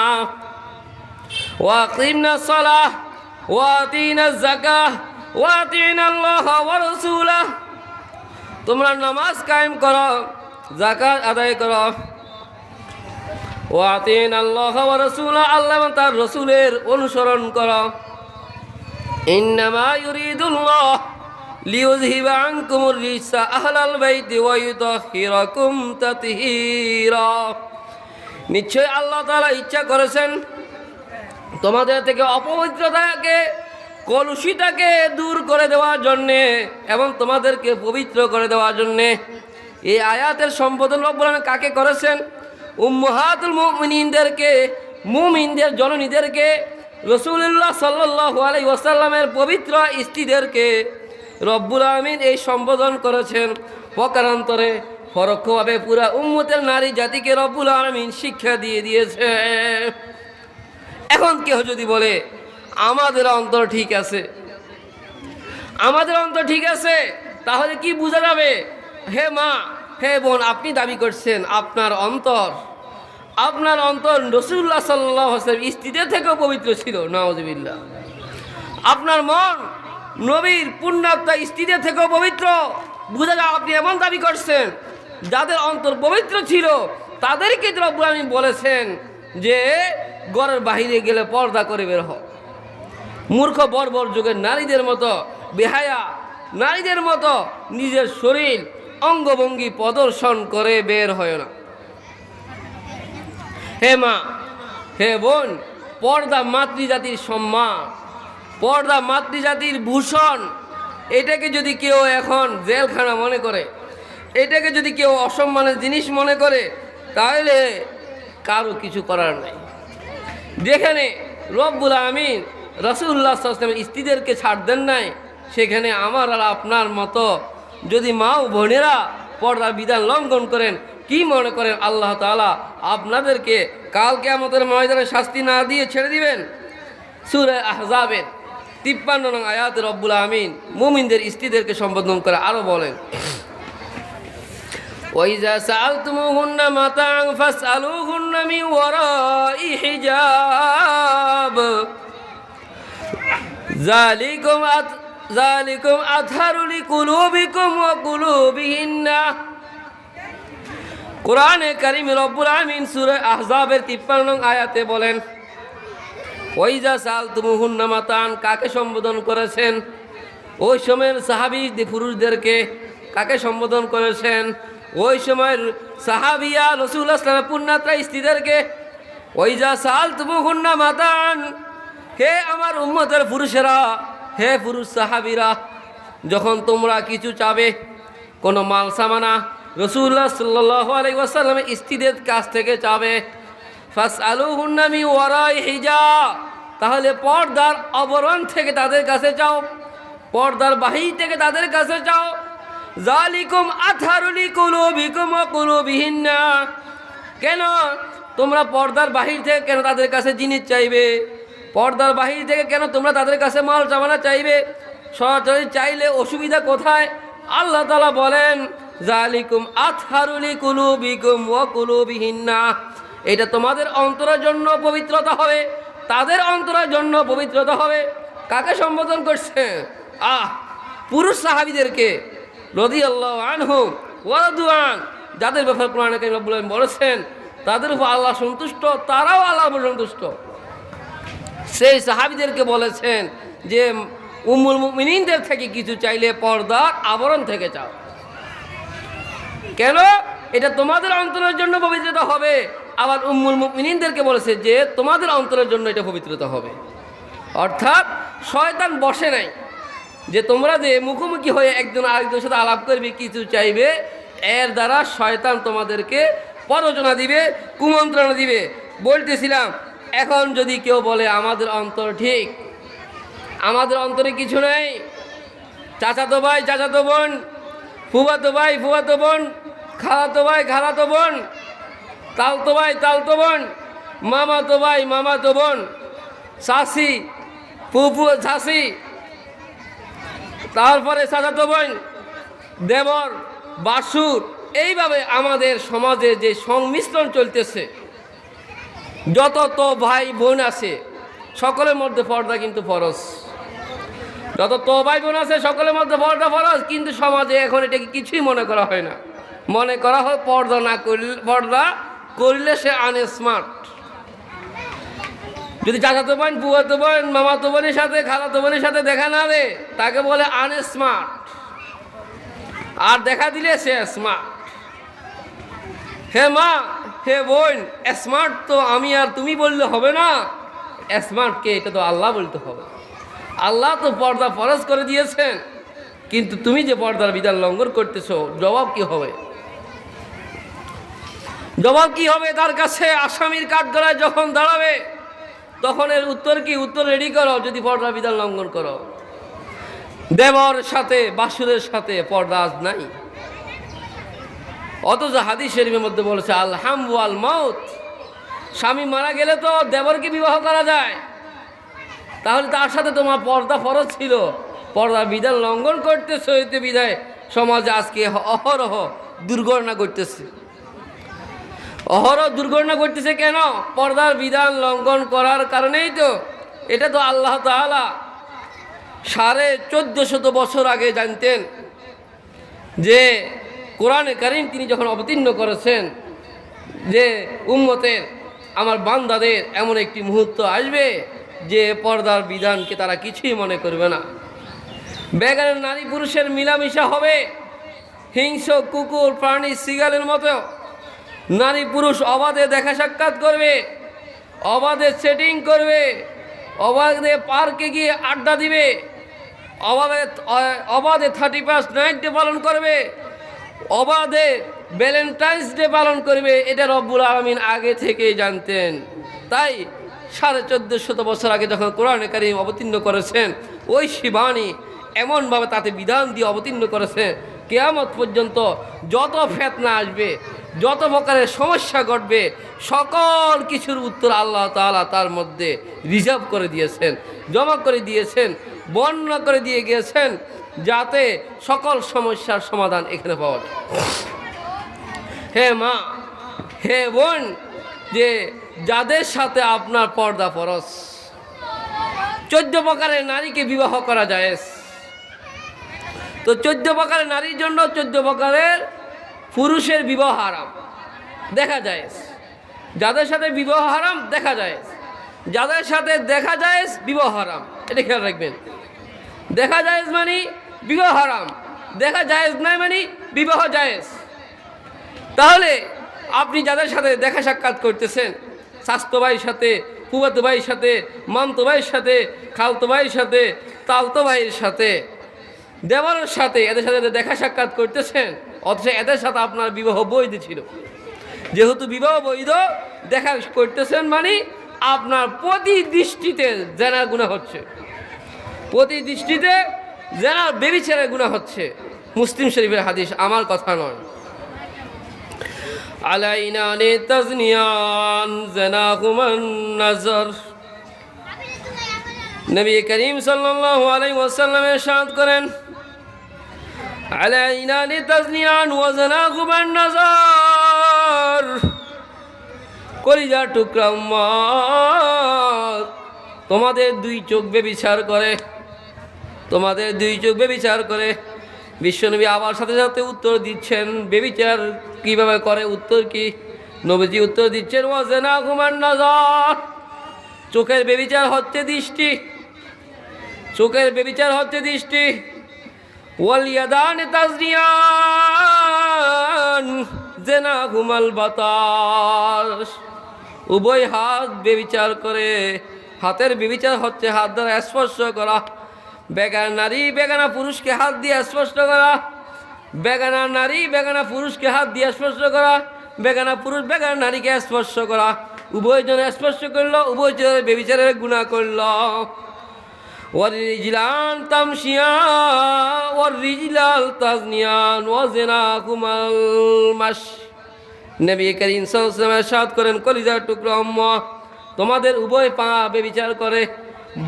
ওয়াকিমনাস সালাহ ওয়াতিনাজ যাকাহ ওয়াতিনাল্লাহ ওয়া রাসূলাহ, তোমরা নামাজ কায়েম করো, যাকাত আদায় করো। ওয়াতিনাল্লাহ ওয়া রাসূলাহ, আল্লাহ এবং তার রাসূলের অনুসরণ করো। ইন্নামা ইউরিদুল্লাহ লিইউযহিবা আনকুমুর রিজসা আহলাল বাইতি ওয়া ইউতাহহিরাকুম তাতহীরা, নিশ্চয় আল্লাহ তাআলা ইচ্ছা করেছেন তোমাদের থেকে অপবিত্রতাকে, কলুষিতাকে দূর করে দেওয়ার জন্যে এবং তোমাদেরকে পবিত্র করে দেওয়ার জন্যে। এই আয়াতের সম্বোধন রব্বুল আলামিন কাকে করেছেন? উম্মাহাতুল মুমিনিনদেরকে, মুমিনদের জননীদেরকে, রাসূলুল্লাহ সাল্লাল্লাহু আলাইহি ওয়াসাল্লামের পবিত্র স্ত্রীদেরকে রব্বুল আলামিন এই সম্বোধন করেছেন। প্রকারান্তরে পরোক্ষভাবে পুরা উম্মতের নারী জাতিকে রব্বুল আলামিন শিক্ষা দিয়ে দিয়েছে। এখন কেউ যদি বলে আমাদের অন্তর ঠিক আছে, আমাদের অন্তর ঠিক আছে, তাহলে কি বোঝা যাবে? হে মা, হে বোন, আপনি দাবি করছেন আপনার অন্তর রাসূলুল্লাহ সাল্লাল্লাহু আলাইহি ওয়াসাল্লাম স্ত্রীদের থেকেও পবিত্র ছিল। নাউযুবিল্লাহ। আপনার মন নবীর পুণ্যাত্মা স্ত্রীদের থেকেও পবিত্র, বোঝা যায় আপনি এমন দাবি করছেন। যাদের অন্তর পবিত্র ছিল তাদেরকে রব্বুল আলামিন বলেছেন যে ঘরের বাহিরে গেলে পর্দা করে বের হও। মূর্খ বর্বর যুগের নারীদের মতো, বেহায়া নারীদের মতো নিজের শরীর অঙ্গভঙ্গি প্রদর্শন করে বের হয় না। হে মা, হে বোন, পর্দা মাতৃজাতির সম্মান, পর্দা মাতৃজাতির ভূষণ। এটাকে যদি কেউ এখন জেলখানা মনে করে, এটাকে যদি কেউ অসম্মানের জিনিস মনে করে, তাহলে কারো কিছু করার নাই। যেখানে রব্বুল আমিন রাসূলুল্লাহ সাল্লাল্লাহু আলাইহি ওয়াসাল্লামের স্ত্রীদেরকে ছাড় দেন নাই, সেখানে আমার আর আপনার মতো যদি মা ও বোনেরা পর্দার বিধান লঙ্ঘন করেন, কি মনে করেন আল্লাহ তাআলা আপনাদেরকে কাল কিয়ামতের ময়দানে শাস্তি না দিয়ে ছেড়ে দিবেন? সূরা আহজাবের 53 নং আয়াতে রব্বুল আমিন মুমিনদের স্ত্রীদেরকে সম্বোধন করে আরো বলেন, وَإِذَا سَأَلْتُمُوهُنَّ مَتَاعًا فَاسْأَلُوهُنَّ مِنْ وَرَاءِ حِجَابٍ ذَلِكُمْ أَطْهَرُ لِقُلُوبِكُمْ وَقُلُوبِهِنَّ। কোরআনে কারীম রব্বুল আমিন সূরা আহজাবের 53 নং আয়াতে বলেন, ওয়াইজা সালতুমুহুন্না মাতান, কাকে সম্বোধন করেছেন? ওই সময়ের সাহাবী পুরুষদেরকে। কাকে সম্বোধন করেছেন? ওই সময়ের সাহাবিয়া রাসূলুল্লাহ সাল্লাল্লাহু আলাইহি ওয়াসাল্লাম পুণ্যাত্মা স্ত্রীদেরকে। ওয়াইজা সালতুমুহুন্না মাতান, হে আমার উম্মতের পুরুষেরা, হে পুরুষ সাহাবীরা, যখন তোমরা কিছু চাবে, কোনো মাল সামানা রাসূলুল্লাহ সাল্লাল্লাহু আলাইহি ওয়াসাল্লামের স্ত্রীদের কাছ থেকে চাবে, ফাসআলুহুন্না মিন ওয়ারাই হিজাব, তাহলে পর্দার আবরণ থেকে তাদের কাছে চাও, পর্দার বাহির থেকে তাদের কাছে চাও। যালিকুম আতহারু লিকুলুবিকুম ওয়া কুলুবিহিন্না, কেন তোমরা পর্দার বাহির থেকে কেন তাদের কাছে জিনিস চাইবে? পর্দার বাহির থেকে কেন তোমরা তাদের কাছে মাল জামানা চাইবে? সরাসরি চাইলে অসুবিধা কোথায়? আল্লাহ তাআলা বলেন, যালিকুম আতহারু লিকুলুবিকুম ওয়া কুলুবিহিন্না, এটা তোমাদের অন্তরের জন্য পবিত্রতা হবে, তাদের অন্তরের জন্য পবিত্রতা হবে। কাকে সম্বোধন করছে? পুরুষ সাহাবীদেরকে রাদিয়াল্লাহু আনহুম ওয়া রাদওয়ান, যাদের ব্যাপারে কোরআনে কারীম রব্বুল আলামিন বলেছেন তাদের উপর আল্লাহ সন্তুষ্ট, তারাও আল্লাহর উপর সন্তুষ্ট। সেই সাহাবীদেরকে বলেছেন যে উম্মুল মুমিনিনদের থেকে কিছু চাইলে পর্দার আবরণ থেকে চাও। কেন? এটা তোমাদের অন্তরের জন্য পবিত্রতা হবে। আবার উম্মুল মুমিনিনদেরকে বলেছে যে তোমাদের অন্তরের জন্য এটা পবিত্রতা হবে। অর্থাৎ শয়তান বসে নাই যে তোমরা যে মুখোমুখি হয়ে একজন আরেকজনের সাথে আলাপ করবে, কিছু চাইবে, এর দ্বারা শয়তান তোমাদেরকে প্ররোচনা দিবে, কুমন্ত্রণা দিবে। বলতেছিলাম, এখন যদি কেউ বলে আমাদের অন্তর ঠিক, আমাদের অন্তরে কিছু নেই, চাচাতো ভাই চাচাতো বোন, ফুফাতো ভাই ফুফাতো বোন, খালাতো ভাই খালাতো বোন, তালতো ভাই তালতো বোন, মামাতো ভাই মামাতো বোন, শাশি ফুফু শাশি, তারপরে চাচাতো বোন, দেবর, বাসুর। এইভাবে আমাদের সমাজে যে সংমিশ্রণ চলতেছে, যত তো ভাই বোন আছে সকলের মধ্যে পর্দা কিন্তু ফরজ। যত তো ভাই বোন আছে সকলের মধ্যে পর্দা ফরজ, কিন্তু সমাজে এখন এটাকে কিছুই মনে করা হয় না। মনে করা হয় পর্দা না করলে, পর্দা করলে সে আনস্মার্ট। যদি চাচাতো বোন বুয়াতো বোন মামাতো বোনের সাথে খালাতো বোনের সাথে দেখা না দে, তাকে বলে আনস্মার্ট। আর দেখা দিলে সে স্মার্ট। হে মা হে বোন, স্মার্ট তো আমি আর তুমি বললে হবে না, স্মার্টকে এটা তো আল্লাহ বলতে হবে। আল্লাহ তো পর্দা ফরজ করে দিয়েছেন, কিন্তু তুমি যে পর্দার বিধান লঙ্ঘন করতেছো, জবাব কি হবে? জবাব কি হবে তার কাছে? আসামির কাঠগড়ায় যখন দাঁড়াবে তখন এর উত্তর কি? উত্তর রেডি করো যদি পর্দার বিধান লঙ্ঘন করো। দেবর সাথে বাসুরের সাথে পর্দা আজ নাই, অথচ হাদিস শরীফের মধ্যে বলেছে আল হাম ওয়াল মাউত, স্বামী মারা গেলে তো দেবরকে বিবাহ করা যায়, তাহলে তার সাথে তোমার পর্দা ফরজ ছিল, পর্দার বিধান লঙ্ঘন করতেছে। এতে বিধায় সমাজে আজকে অহরহ দুর্ঘটনা ঘটতেছে। অহরহ দুর্ঘটনা ঘটতেছে কেন? পর্দার বিধান লঙ্ঘন করার কারণেই তো। এটা তো আল্লাহ তাআলা 1450 বছর আগে জানতেন যে কোরআনে কারীম তিনি যখন অবতীর্ণ করেছেন যে উম্মতের আমার বান্দাদের এমন একটি মুহূর্ত আসবে যে পর্দার বিধানকে তারা কিছুই মনে করবে না। বেগানের নারী পুরুষের মিলামিশা হবে, হিংস্র কুকুর প্রাণী সিগালের মতো। নারী পুরুষ অবাধে দেখা সাক্ষাৎ করবে, অবাধে সেটিং করবে, অবাধে পার্কে গিয়ে আড্ডা দিবে, অবাধে 31 নাইট ডে পালন করবে, অবাধে ভ্যালেন্টাইন্স ডে পালন করবে। এটা রব্বুল আলামিন আগে থেকেই জানতেন। তাই 1450 বছর আগে যখন কোরআনে কারীম অবতীর্ণ করেছেন, ওই শিবানী এমনভাবে তাতে বিধান দিয়ে অবতীর্ণ করেছেন, কিয়ামত পর্যন্ত যত ফিতনা আসবে, যত প্রকারের সমস্যা ঘটবে, সকল কিছুর উত্তর আল্লাহ তাআলা তার মধ্যে রিজার্ভ করে দিয়েছেন, জমা করে দিয়েছেন, বর্ণনা করে দিয়ে গিয়েছেন, যাতে সকল সমস্যার সমাধান এখানে পাওয়া যায়। হে মা হে বোন, যে যাদের সাথে আপনার পর্দা ফরজ, 14 প্রকারের নারীকে বিবাহ করা যায়। তো 14 প্রকারের নারীর জন্য 14 প্রকারের পুরুষের বিবাহ হারাম দেখা যায়। যাদের সাথে বিবাহ হারাম দেখা যায়, যাদের সাথে দেখা যায় বিবাহ হারাম, এটা খেয়াল রাখবেন। দেখা যায় মানে বিবাহ হারাম, দেখা যায় নাই মানে বিবাহ জায়েজ। তাহলে আপনি যাদের সাথে দেখা সাক্ষাৎ করতেছেন, স্বাস্থ্য ভাইয়ের সাথে, ফুফাতো ভাইয়ের সাথে, মামতো ভাইয়ের সাথে, খালতো ভাইয়ের সাথে, তালতো ভাইয়ের সাথে, দেবরের সাথে, এদের সাথে দেখা সাক্ষাৎ করতেছেন, অথচ এদের সাথে আপনার বিবাহ বৈধ ছিল। যেহেতু বিবাহ বৈধ, দেখা করতেছেন মানে আপনার প্রতি দৃষ্টিতে জেনার গুনাহ হচ্ছে, প্রতি দৃষ্টিতে জেনার বেবিচারের গুনাহ হচ্ছে। মুসলিম শরীফের হাদিস, আমার কথা নয়। আলাইনা নে তাজনিয়ান জানাহুমান নাজর, নবী করিম সাল্লাল্লাহু আলাইহি ওয়াসাল্লাম ইরশাদ করেন, আলাইনা নে তাজনিয়ান ওয়া জানাহুমান নাজর। কলিজার টুকরা উম্মত, তোমাদের 2 চোখ বেবিচার করে, তোমাদের 2 চোখ বেবিচার করে। বিশ্বনবী আবার সাথে সাথে উত্তর দিচ্ছেন, বেবিচার কিভাবে করে? উত্তর কি? নবীজি উত্তর দিচ্ছেন, ওয়া জানাহুমান নাজর, চোখের বেবিচার হচ্ছে দৃষ্টি, চোখের বেবিচার হচ্ছে দৃষ্টি। ওয়াল ইয়াদান তাজনিয়ান জানাহুমাল বাতাস, উভয় হাত বেবিচার করে। হাতের বেবিচার হচ্ছে হাত দ্বারা স্পর্শ করা। বেগানা নারী বেগানা পুরুষকে হাত দিয়ে স্পর্শ করা, বেগানা নারী বেগানা পুরুষকে হাত দিয়ে স্পর্শ করা, বেগানা পুরুষ বেগানা নারীকে স্পর্শ করা। উভয়জনে স্পর্শ করলো, উভয়জনে বেবিচারের গুনাহ করলো। ওয়ারিজলান তামশিয়ান ওয়ারিজলাল তাজনিয়ান ওয়াজনাকুমাল মাশ। নবী করিম সাল্লাল্লাহু আলাইহি ওয়াসাল্লাম ইরশাদ করেন, কলিজার টুকরা আম্মা, তোমাদের উভয় পা বেবিচার করে।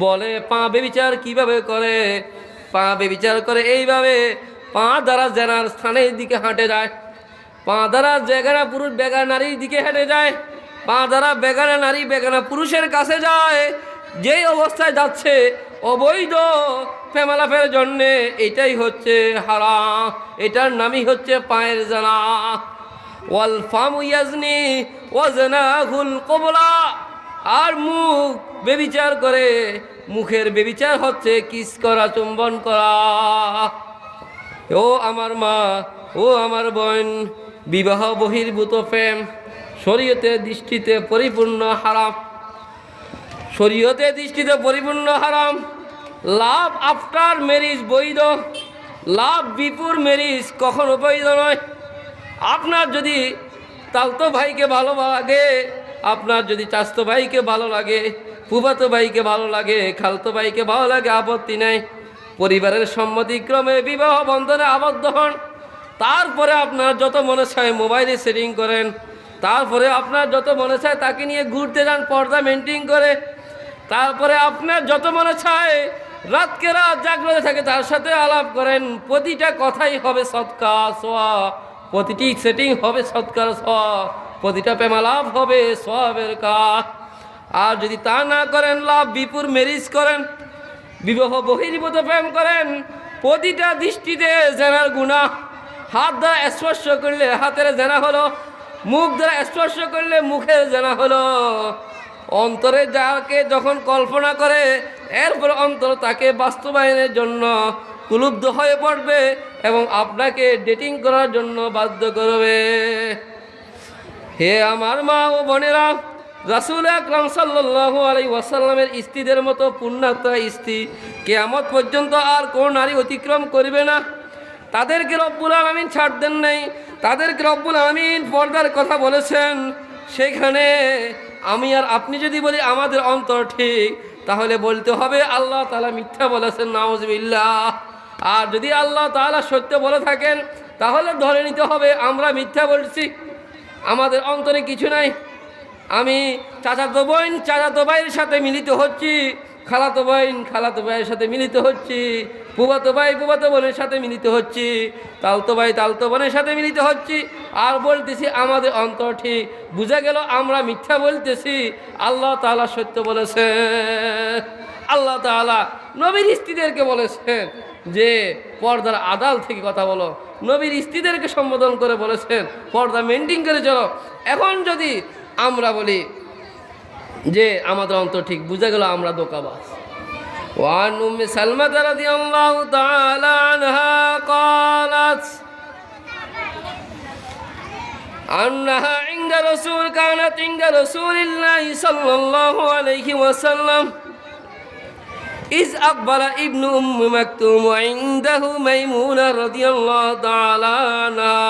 বলে পা বেবিচার কিভাবে করে? পা বেবিচার করে এইভাবে, পা দ্বারা জেনার স্থানের দিকে হাঁটে যায়, পা দ্বারা বেগানা পুরুষ বেগানা নারীর দিকে হেঁটে যায়, পা দ্বারা বেগানা নারী বেগানা পুরুষের কাছে যায়। যেই অবস্থায় যাচ্ছে অবৈধ প্রেমালাপের জন্যে, এটাই হচ্ছে হারাম, এটার নামই হচ্ছে পায়ের জানা। ওয়াল ফামু ইয়াজনি ওয়াজনাহুল কবলা, আর মুখ বেবিচার করে, মুখের বেবিচার হচ্ছে কিস করা, চুম্বন করা। ও আমার মা, ও আমার বোন, বিবাহ বহির্ভূত প্রেম শরীয়তের দৃষ্টিতে পরিপূর্ণ হারাম, শরীয়তের দৃষ্টিতে পরিপূর্ণ হারাম। লাভ আফটার ম্যারিজ বৈধ, লাভ বিফোর ম্যারিজ কখনো বৈধ নয়। আপনার যদি তালতো ভাইকে ভালো লাগে, আপনার যদি চাচতো ভাইকে ভালো লাগে, ফুফাতো ভাইকে ভালো লাগে, খালতো ভাইকে ভালো লাগে, আপত্তি নেই। পরিবারের সম্মতিক্রমে বিবাহ বন্ধনে আবদ্ধ হন। তারপরে আপনার যত মনে চায় মোবাইলে সেটিং করেন, তারপরে আপনার যত মনে চায় তাকে নিয়ে ঘুরতে যান পর্দা মেনটেন করে, তারপরে আপনার যত মনে চায় রাতকে রাত জাগ্রত থাকে তার সাথে আলাপ করেন। প্রতিটা কথাই হবে সৎকার সওয়াব, প্রতিটি সেটিং হবে সৎকার সওয়াব, প্রতিটা প্রেমালাপ হবে সওয়াবের কাজ। আর যদি তা না করেন, লাভ বিপুর ম্যারিজ করেন, বিবাহ বহির্ভূত প্রেম করেন, প্রতিটা দৃষ্টিতে জেনার গুনাহ। হাত দ্বারা স্পর্শ করলে হাতের জেনা হলো, মুখ দ্বারা স্পর্শ করলে মুখের জেনা হলো। অন্তরে যাকে যখন কল্পনা করে, এরপর অন্তর তাকে বাস্তবায়নের জন্য কুলুব্ধ হয়ে পড়বে এবং আপনাকে ডেটিং করার জন্য বাধ্য করবে। হে আমার মা ও বোনেরা, রাসূল আকরাম সাল্লাল্লাহু আলাইহি ওয়াসাল্লামের স্ত্রীদের মতো পুণ্যাত্মা স্ত্রী কিয়ামত পর্যন্ত আর কোন নারী অতিক্রম করবে না। তাদেরকে রব্বুল আলামিন ছাড় দেন নাই, তাদেরকে রব্বুল আলামিন পর্দার কথা বলেছেন। সেখানে আমি আর আপনি যদি বলি আমাদের অন্তর ঠিক, তাহলে বলতে হবে আল্লাহ তাআলা মিথ্যা বলেছেন, নাউযুবিল্লাহ। আর যদি আল্লাহ তাআলা সত্য বলে থাকেন, তাহলে ধরে নিতে হবে আমরা মিথ্যা বলছি, আমাদের অন্তরে কিছু নাই। আমি চাচাতো বোন চাচাতো ভাইয়ের সাথে মিলিত হচ্ছি, খালাতো বোন খালাতো ভাইয়ের সাথে মিলিত হচ্ছি, ফুফাতো ভাই ফুফাতো বোনের সাথে মিলিত হচ্ছি, তালতো ভাই তালতো বোনের সাথে মিলিত হচ্ছি, আর বলতেছি আমাদের অন্তর ঠিক। বুঝা গেল আমরা মিথ্যা বলতেছি, আল্লাহ তাআলা সত্য বলেছেন। আল্লাহ তাআলা নবীর স্ত্রীদেরকে বলেছেন যে পর্দার আড়াল থেকে কথা বলো, নবীর স্ত্রীদেরকে সম্বোধন করে বলেছেন পর্দা মেনটেন করে চলো। এখন যদি আমরা বলি যে আমাদের অন্তর ঠিক, বুঝা গেল আমরা ধোঁকাবাজ। وعن أم سلمة رضي الله تعالى عنها قالت أنها كانت عند رسول الله صلى الله عليه وسلم إذ أقبل ابن أم مكتوم وعنده ميمونة رضي الله تعالى عنها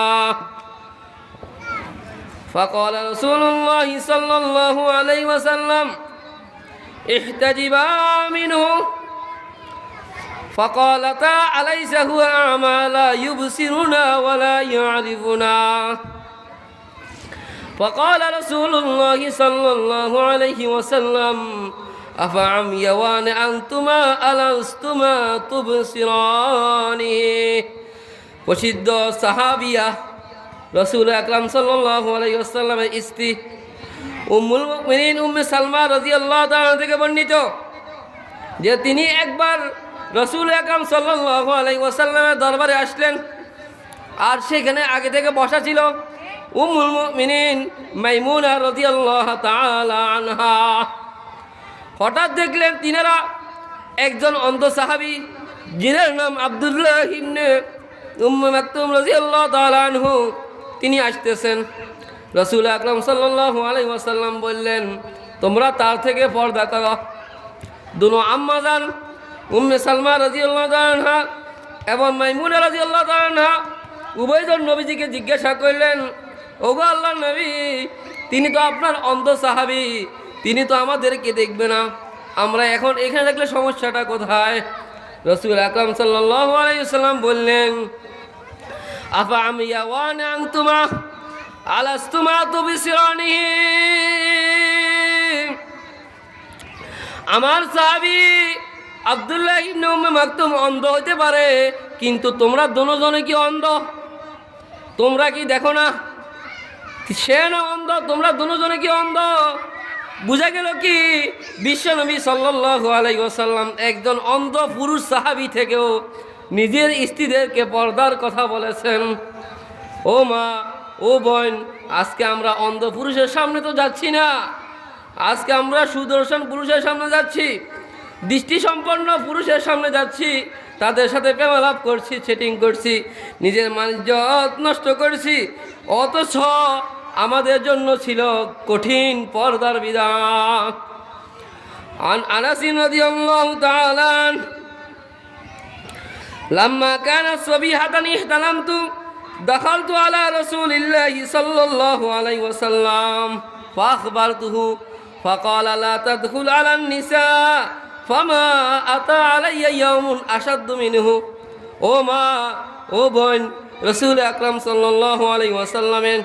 فقال رسول الله صلى الله عليه وسلم احتجبا منه فقالتا أليس هو أعمى لا يبصرنا ولا يعرفنا فقال رسول الله صلى الله عليه وسلم أفعميوان أنتما ألستما تبصران। প্রসিদ্ধ সাহাবিয়া রাসূল আকরাম সাল্লাল্লাহু আলাইহি ওয়াসাল্লামের স্ত্রী উম্মুল মুমিনিন উম্মে সালমা রাদিয়াল্লাহু তাআলা থেকে বর্ণিত যে তিনি একবার রাসূল আকরাম সাল্লাল্লাহু আলাইহি ওয়াসাল্লামের দরবারে আসলেন, আর সেখানে আগে থেকে বসা ছিল উম্মুল মুমিনিন মাইমুনা রাদিয়াল্লাহু তাআলা আনহা। হঠাৎ দেখলেন তিনারা একজন অন্ধ সাহাবী যিনার নাম আব্দুল্লাহ ইবনে উম্মে মাকতুম রাদিয়াল্লাহু তাআলা আনহু, তিনি আসতেছেন। রাসূল আকরাম সাল্লাল্লাহু আলাইহি ওয়াসাল্লাম বললেন, তোমরা তার থেকে পর্দা করো। দুনো আম্মাজান উম্মে সালমা রাদিয়াল্লাহু তাআলা আনহা এবং মাইমুনা রাদিয়াল্লাহু তাআলা আনহা উভয়জন নবীজিকে জিজ্ঞাসা করলেন, ওগো আল্লাহর নবী, তিনি তো আপনার অন্ধ সাহাবী, তিনি তো আমাদেরকে দেখবে না, আমরা এখন এখানে দেখলে সমস্যাটা কোথায়? রাসূল আকরাম সাল্লাল্লাহু আলাইহি ওয়াসাল্লাম বললেন, আফা আমিয়া ওয়া আনতুমা আলাস্তুমা তুবসিরানিহি। আমার সাহাবী আব্দুল্লাহ ইবনে উম্মে মাকতুম অন্ধ হতে পারে, কিন্তু তোমরা দুজনে কি অন্ধ? তোমরা কি দেখো না? সে না অন্ধ, তোমরা দুজনে কি অন্ধ? বুঝা গেল কি বিশ্বনবী সাল্লাল্লাহু আলাইহি ওয়াসাল্লাম একজন অন্ধ পুরুষ সাহাবী থেকেও নিজের স্ত্রীদেরকে পর্দার কথা বলেছেন। ও মা, ও বোন, আজকে আমরা অন্ধ পুরুষের সামনে তো যাচ্ছি না, আজকে আমরা সুদর্শন পুরুষের সামনে যাচ্ছি, দৃষ্টিসম্পন্ন পুরুষের সামনে যাচ্ছি, তাদের সাথে প্রেমালাপ করছি, সেটিং করছি, নিজের মানিজ্যত নষ্ট করছি। অথচ আমাদের জন্য ছিল কঠিন পর্দার বিধান। আনাস রাদিয়াল্লাহু তাআলা লাম্মা কানা সাবিহাতান ইহতালামতু দাখালতু আলা রাসূলিল্লাহি সাল্লাল্লাহু আলাইহি ওয়াসাল্লাম ফাখবারতুহু ফাকালা লা তাদখুল আলান নিসা ফামা আতা আলাইয়া ইয়াউমুন আশাদ্দু মিনহু। ও মা, ও বোন, রাসূল আকরাম সাল্লাল্লাহু আলাইহি ওয়াসাল্লামের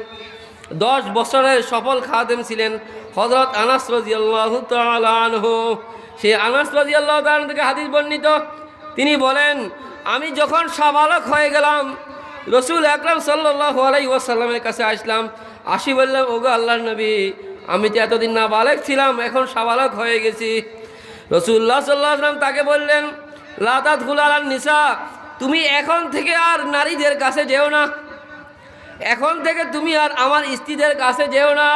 10 বছরের সফল খাদেম ছিলেন হযরত আনাস রাদিয়াল্লাহু তাআলা আনহু। সেই আনাস রাদিয়াল্লাহু তাআলা থেকে হাদিস বর্ণিত, তিনি বলেন, আমি যখন সাবালক হয়ে গেলাম রাসূল আকরাম সাল্লাল্লাহু আলাইহি ওয়াসাল্লামের কাছে আসলাম, আসি বললাম, ওগো আল্লাহর নবী, আমি তো এতদিন নাবালক ছিলাম, এখন সাবালক হয়ে গেছি। রাসূলুল্লাহ সাল্লাল্লাহু আলাইহি ওয়াসাল্লাম তাকে বললেন, লা তাদখুল আলান নিসা, তুমি এখন থেকে আর নারীদের কাছে যেও না, এখন থেকে তুমি আর আমার স্ত্রীদের কাছে যেও না,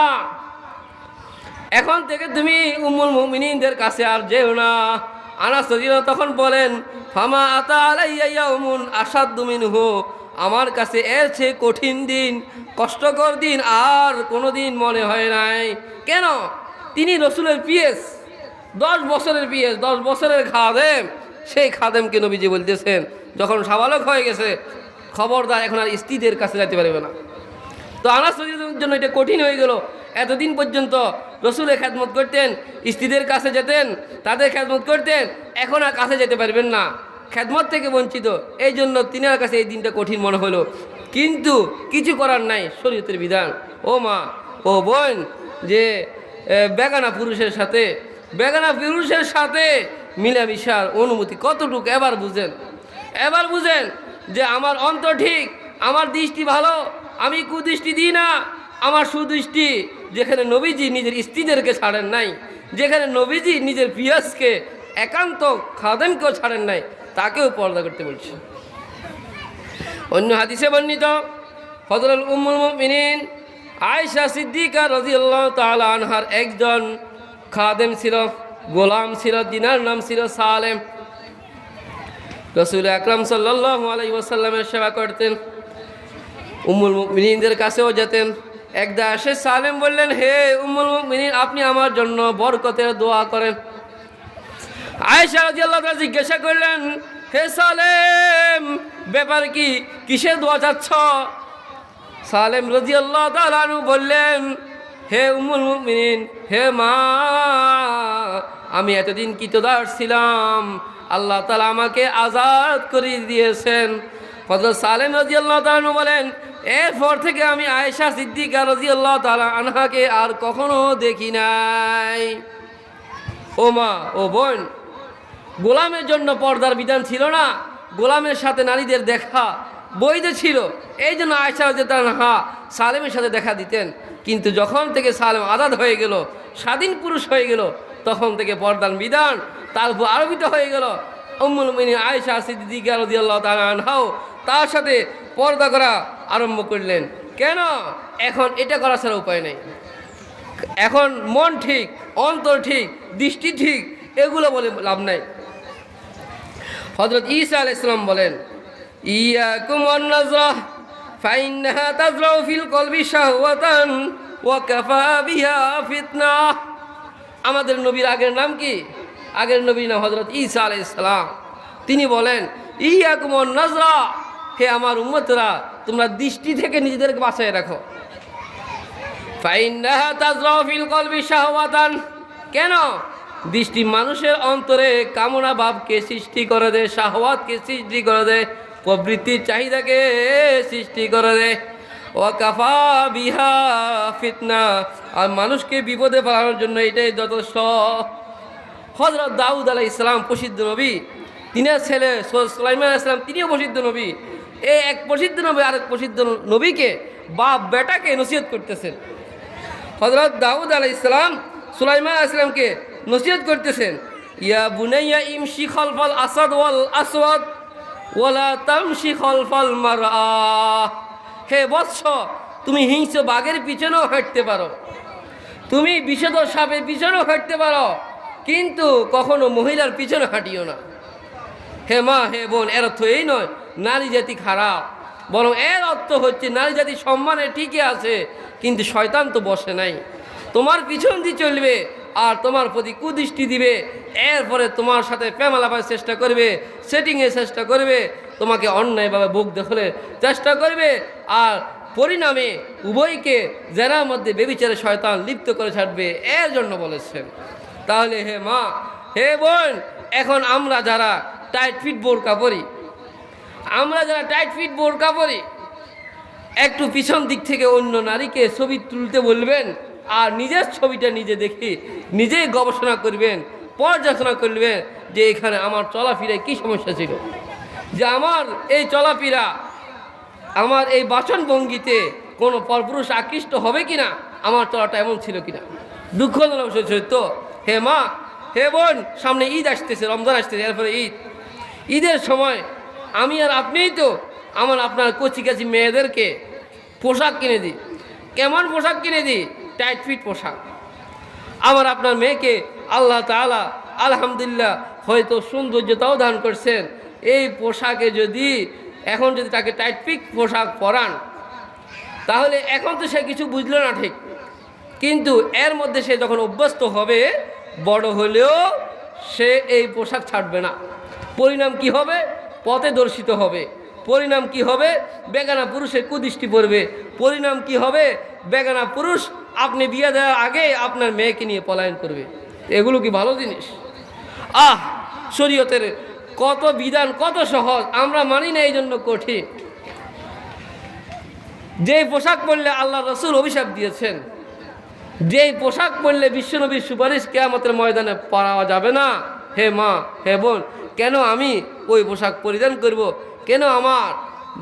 এখন থেকে তুমি উম্মুল মুমিনিনদের কাছে আর যেও না। আনাস রাদিয়াল্লাহু তখন বলেন, ফামা আতা আলাইয়া ইয়াউমুন আশাদ্দু মিনহু, আমার কাছে এর চেয়ে কঠিন দিন, কষ্টকর দিন আর কোনো দিন মনে হয় নাই। কেন? তিনি রসুলের পিএস, 10 বছরের পিএস, 10 বছরের খাদেম। সেই খাদেমকে নবীজি বলতেছেন, যখন সাবালক হয়ে গেছে, খবরদার এখন আর স্ত্রীদের কাছে যেতে পারবে না। তো আনাস রাদিয়াল্লাহুর জন্য এটা কঠিন হয়ে গেল। এতদিন পর্যন্ত রসুলের খেদমত করতেন, স্ত্রীদের কাছে যেতেন, তাদের খেদমত করতেন, এখন আর কাছে যেতে পারবেন না, খেদমত থেকে বঞ্চিত। এই জন্য তিনার কাছে এই দিনটা কঠিন মনে হলো, কিন্তু কিছু করার নাই, শরীয়তের বিধান। ও মা, ও বোন, যে বেগানা পুরুষের সাথে মিলামিশার অনুমতি কতটুকু এবার বুঝেন, এবার বুঝেন যে আমার অন্তর ঠিক, আমার দৃষ্টি ভালো, আমি কুদৃষ্টি দিই না, আমার সুদৃষ্টি। যেখানে নবীজি নিজের স্ত্রীদেরকে ছাড়েন নাই, যেখানে নবীজি নিজের পিয়াসকে একান্ত খাদেমকেও ছাড়েন নাই, তাকেও পর্দা করতে বলছে। অন্য হাদিসে বর্ণিত হযরত উম্মুল মুমিনিন আয়েশা সিদ্দিকা রাদিয়াল্লাহু তাআলা আনহার একজন খাদেম ছিল, গোলাম ছিল, দিনার নাম ছিল সালেম। রাসূল আকরাম সাল্লাল্লাহু আলাইহি ওয়াসাল্লামের সেবা করতেন, উম্মুল মুমিনিনদের কাছেও যেতেন। একদা এসে সালেম বললেন, হে উম্মুল মুমিনিন, আপনি আমার জন্য বরকতের দোয়া করেন। আয়েশা রাদিয়াল্লাহু তাআলা জিজ্ঞাসা করলেন, হে সালেম, ব্যাপার কি, কিসের দোয়া চাচ্ছ? সালেম রাদিয়াল্লাহু তাআলা আনহু বললেন, হে উম্মুল মুমিনিন, হে মা, আমি এতদিন কৃতদাস ছিলাম, আল্লাহ তাআলা আমাকে আজাদ করে দিয়েছেন। হযরত সালেম রাদিয়াল্লাহু তাআলা আনহু বলেন, এরপর থেকে আমি আয়েশা সিদ্দিকা রাদিয়াল্লাহু তাআলা আনহাকে আর কখনো দেখি নাই। ও মা, ও বোন, গোলামের জন্য পর্দার বিধান ছিল না, গোলামের সাথে নারীদের দেখা বৈধ ছিল। এই জন্য আয়েশা রাদিয়াল্লাহু আনহা সালেমের সাথে দেখা দিতেন। কিন্তু যখন থেকে সালেম আজাদ হয়ে গেল, স্বাধীন পুরুষ হয়ে গেল, তখন থেকে পর্দার বিধান তার উপর আরোপিত হয়ে গেল। উম্মুল মুমিনিন আয়েশা সিদ্দিকা রাদিয়াল্লাহু তাআলা আনহাও তার সাথে পর্দা করা আরম্ভ করলেন। কেন? এখন এটা করা ছাড়া উপায় নেই। এখন মন ঠিক, অন্তর ঠিক, দৃষ্টি ঠিক, এগুলো বলে লাভ নাই। হযরত ঈসা আলাইহিস সালাম বলেন, ইয়াকুম ওয়ান নাজরা ফাইন্নাহা তাজরাউ ফিল কলবি শাহওয়াতান ওয়া কাফা বিহা ফিতনা। আমাদের নবীর আগের নাম কি? আগের নবীর নাম হযরত ঈসা আলাইহিস সালাম। তিনি বলেন, ইয়াকুম ওয়ান নাজরা, হে আমার উম্মতরা, তোমরা দৃষ্টি থেকে নিজেদেরকে বাঁচিয়ে রাখো। ফাইন্নাহা তাজরাউ ফিল কলবি শাহওয়াতান, কেন? দৃষ্টি মানুষের অন্তরে কামনা ভাবকে সৃষ্টি করে দেয়, শাহওয়াতকে সৃষ্টি করে দেয়, প্রবৃত্তির চাহিদাকে সৃষ্টি করে দেয়। ওয়াকাফা বিহা ফিতনা, আর মানুষকে বিপদে ফেলানোর জন্য এটাই যথেষ্ট। হযরত দাউদ আলাইহিস সালাম প্রসিদ্ধ নবী, তিনার ছেলে সুলাইমান আলাইহিস সালাম তিনিও প্রসিদ্ধ নবী। এই এক প্রসিদ্ধ নবী আরেক প্রসিদ্ধ নবীকে বাপ বেটাকে নসিহত করতেছেন। হযরত দাউদ আলাইহিস সালাম সুলাইমান আলাইহিস সালামকে নসিহত করতেছেন, ইয়া বুনাইয়া ইমশি খালফাল আসাদ ওয়াল আসওয়াদ ওয়ালা তামশি খালফাল মারআ। হে বৎস, তুমি হিংস্র বাঘের পিছনেও হাঁটতে পারো, তুমি বিষধর সাপের পিছনেও হাঁটতে পারো, কিন্তু কখনো মহিলার পিছনে হাঁটিও না। হে মা, হে বোন, এর অর্থ এই নয় নারী জাতি খারাপ, বরং এর অর্থ হচ্ছে নারী জাতি সম্মানে ঠিকই আছে, কিন্তু শয়তান তো বসে নাই। তোমার পিছন দিয়ে চলবে আর তোমার প্রতি কুদৃষ্টি দিবে, এরপরে তোমার সাথে প্রেম আলাপের চেষ্টা করবে, সেটিংয়ের চেষ্টা করবে, তোমাকে অন্যায়ভাবে বুক দখলের চেষ্টা করবে, আর পরিণামে উভয়কে জেনার মধ্যে বেবিচারে শয়তান লিপ্ত করে ছাড়বে। এর জন্য বলেছেন। তাহলে হে মা, হে বোন, এখন আমরা যারা টাইট ফিট বোরকা পরি, একটু পিছন দিক থেকে অন্য নারীকে ছবি তুলতে বলবেন, আর নিজের ছবিটা নিজে দেখে নিজেই গবেষণা করবেন, পর্যালোচনা করবেন যে এখানে আমার চলাফেরায় কী সমস্যা ছিল, যে আমার এই চলাফেরা, আমার এই বাচনভঙ্গিতে কোনো পরপুরুষ আকৃষ্ট হবে কিনা, আমার চলাটা এমন ছিল কিনা। দুঃখজনক সত্য। হে মা, হে বোন, সামনে ঈদ আসতেছে, রমজান আসতেছে, এরপরে ঈদের সময় আমি আর আপনিই তো আপনার কচি কাচি মেয়েদেরকে পোশাক কিনে দিই। কেমন পোশাক কিনে দিই? টাইট ফিট পোশাক। আপনার মেয়েকে আল্লাহ তাআলা আলহামদুলিল্লাহ হয়তো সৌন্দর্যতাও দান করছেন। এই পোশাকে এখন যদি তাকে টাইট ফিট পোশাক পরান, তাহলে এখন তো সে কিছু বুঝলো না ঠিক, কিন্তু এর মধ্যে সে যখন অভ্যস্ত হবে, বড় হলেও সে এই পোশাক ছাড়বে না। পরিণাম কি হবে? পথে দর্শিত হবে। পরিণাম কি হবে? বেগানা পুরুষের কুদৃষ্টি পড়বে। পরিণাম কি হবে? বেগানা পুরুষ আপনি বিয়ে দেওয়ার আগে আপনার মেয়েকে নিয়ে পলায়ন করবে। এগুলো কি ভালো জিনিস? শরীয়তের কত বিধান, কত সহজ, আমরা মানি না, এই জন্য কঠিন। যেই পোশাক পরলে আল্লাহ রসুল অভিশাপ দিয়েছেন, যেই পোশাক পরলে বিশ্বনবীর সুপারিশ কিয়ামতের ময়দানে পাওয়া যাবে না, হে মা, হে বোন, কেন আমি ওই পোশাক পরিধান করব? কেন আমার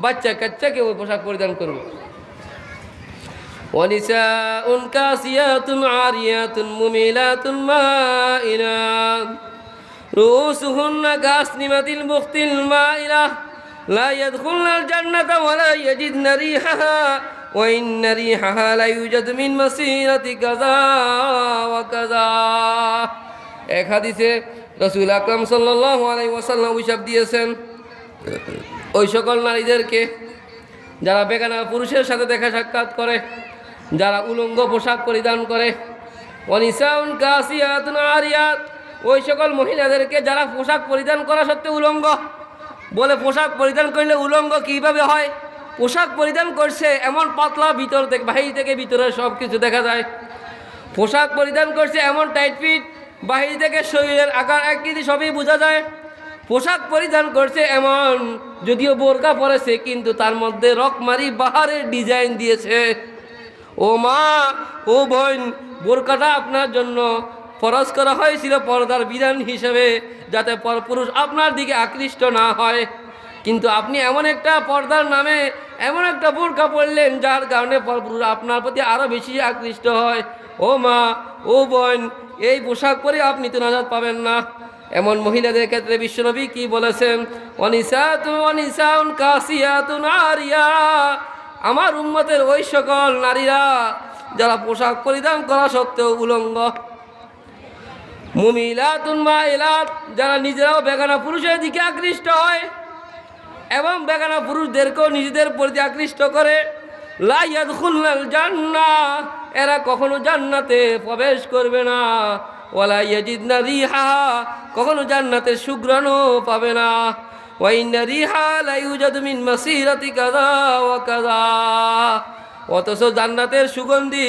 বাচ্চা কাচ্চাকে ওই পোশাক পরিধান করব? ওয়ানিসাউন কাসিয়াতুন আরিয়াতুন মুমিলাতুন মাইলাত রুসুহুন্না কাসনিমাতিল বুখতিল মাইলাহ লা ইয়াদখুলনাল জান্নাতা ওয়া লা ইয়াজিদনা রিহাহা ওয়া ইন্না রিহাহা লা ইউজাদু মিন মাসিরাতি কাযা ওয়া কাযা। এক হাদিসে রাসূল আকরাম সাল্লাল্লাহু আলাইহি ওয়াসাল্লাম অভিশাপ দিয়েছেন ওই সকল নারীদেরকে যারা বেগানা পুরুষের সাথে দেখা সাক্ষাৎ করে, যারা উলঙ্গ পোশাক পরিধান করে। ওয়ানিসাউন কাসিয়াতুন আরিয়াত, ওই সকল মহিলাদেরকে যারা পোশাক পরিধান করা সত্ত্বেও উলঙ্গ। বলে পোশাক পরিধান করলে উলঙ্গ কীভাবে হয়? পোশাক পরিধান করছে এমন পাতলা, ভিতর থেকে বাহির থেকে ভিতরে সব কিছু দেখা যায়। পোশাক পরিধান করছে এমন টাইট ফিট, বাহির থেকে শরীরের আকার আকৃতি সবই বোঝা যায়। পোশাক পরিধান করছে এমন, যদিও বোরকা পরেছে কিন্তু তার মধ্যে রকমারি বাহারের ডিজাইন দিয়েছে। ও মা, ও বোন, বোরকাটা আপনার জন্য ফরজ করা হয়েছিল পর্দার বিধান হিসেবে, যাতে পরপুরুষ আপনার দিকে আকৃষ্ট না হয়। কিন্তু আপনি এমন একটা পর্দার নামে এমন একটা বোরকা পরলেন যার কারণে পরপুরুষ আপনার প্রতি আরও বেশি আকৃষ্ট হয়। ও মা, ও বোন, এই পোশাক পরে আপনি তো নাজাত পাবেন না। এমন মহিলাদের ক্ষেত্রে বিশ্বনবী কি বলেছেন? ওয়ানিসাউন কাসিয়াতুন আরিয়া, আমার উম্মতের ওই সকল নারীরা যারা পোশাক পরিধান করা সত্ত্বেও উলঙ্গ। মুমিলাতুন মাইলাত, যারা নিজেরাও বেগানা পুরুষের দিকে আকৃষ্ট হয় এবং বেগানা পুরুষদেরকেও নিজেদের প্রতি আকৃষ্ট করে। লা ইয়াদখুলনাল জান্নাহ, এরা কখনো জান্নাতে প্রবেশ করবে না। ওয়ালা ইয়াজিদনা রিহাহা, কখনো জান্নাতের সুঘ্রাণও পাবে না। ওয়া ইন্না রিহা লা ইউজাদু মিন মাসিরাতি কাযা ওয়া কাযা, অথচ জান্নাতের সুগন্ধি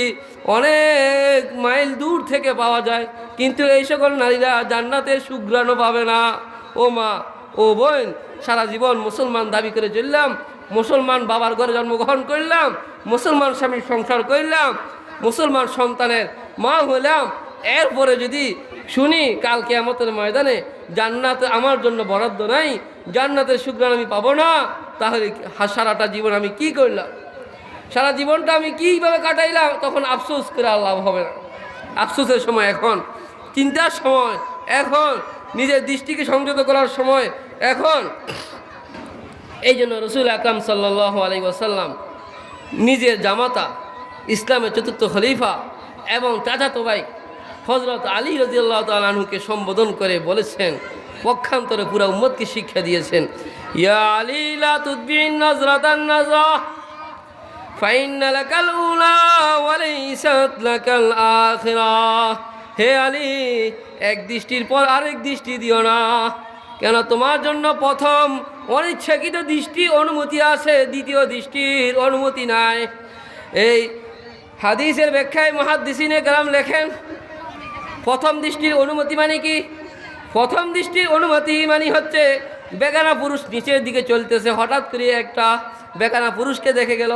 অনেক মাইল দূর থেকে পাওয়া যায়, কিন্তু এই সকল নারীরা জান্নাতের সুঘ্রাণও পাবে না। ও মা, ও বোন, সারা জীবন মুসলমান দাবি করে চললাম, মুসলমান বাবার ঘরে জন্মগ্রহণ করলাম, মুসলমান স্বামীর সংসার করলাম, মুসলমান সন্তানের মা হইলাম, এরপরে যদি শুনি কাল কিয়ামতের ময়দানে জান্নাতে আমার জন্য বরাদ্দ নাই, জান্নাতের সুঘ্রাণ আমি পাবো না, তাহলে সারাটা জীবন আমি কি করলাম, সারা জীবনটা আমি কীভাবে কাটাইলাম? তখন আফসোস করে আর লাভ হবে না। আফসোসের সময় এখন, চিন্তার সময় এখন, নিজের দৃষ্টিকে সংযত করার সময় এখন। এই জন্য রসুল আকরাম সাল্লাল্লাহু আলাইহি ওয়াসাল্লাম নিজের জামাতা, ইসলামের চতুর্থ খলিফা এবং চাচাতো ভাই হযরত আলী রাদিয়াল্লাহু তাআলা আনহুকে সম্বোধন করে বলেছেন, পক্ষান্তরে পুরা উম্মতকে শিক্ষা দিয়েছেন, ইয়া আলী লা তুদবিন নাজরাতান নাজরা ফাইন্না লাকাল উলা ওয়া লাইসাত লাকাল আখিরাহ। হে আলী, এক দৃষ্টির পর আরেক দৃষ্টি দিও না, কেন তোমার জন্য প্রথম অনিচ্ছাকৃত দৃষ্টি অনুমতি আছে, দ্বিতীয় দৃষ্টির অনুমতি নাই। এই হাদিসের ব্যাখ্যায় মুহাদ্দিসিনে কেরাম লেখেন, প্রথম দৃষ্টির অনুমতি মানে কি? প্রথম দৃষ্টির অনুমতি মানে হচ্ছে বেগানা পুরুষ নিচের দিকে চলতেছে, হঠাৎ করে একটা বেগানা পুরুষকে দেখে গেল,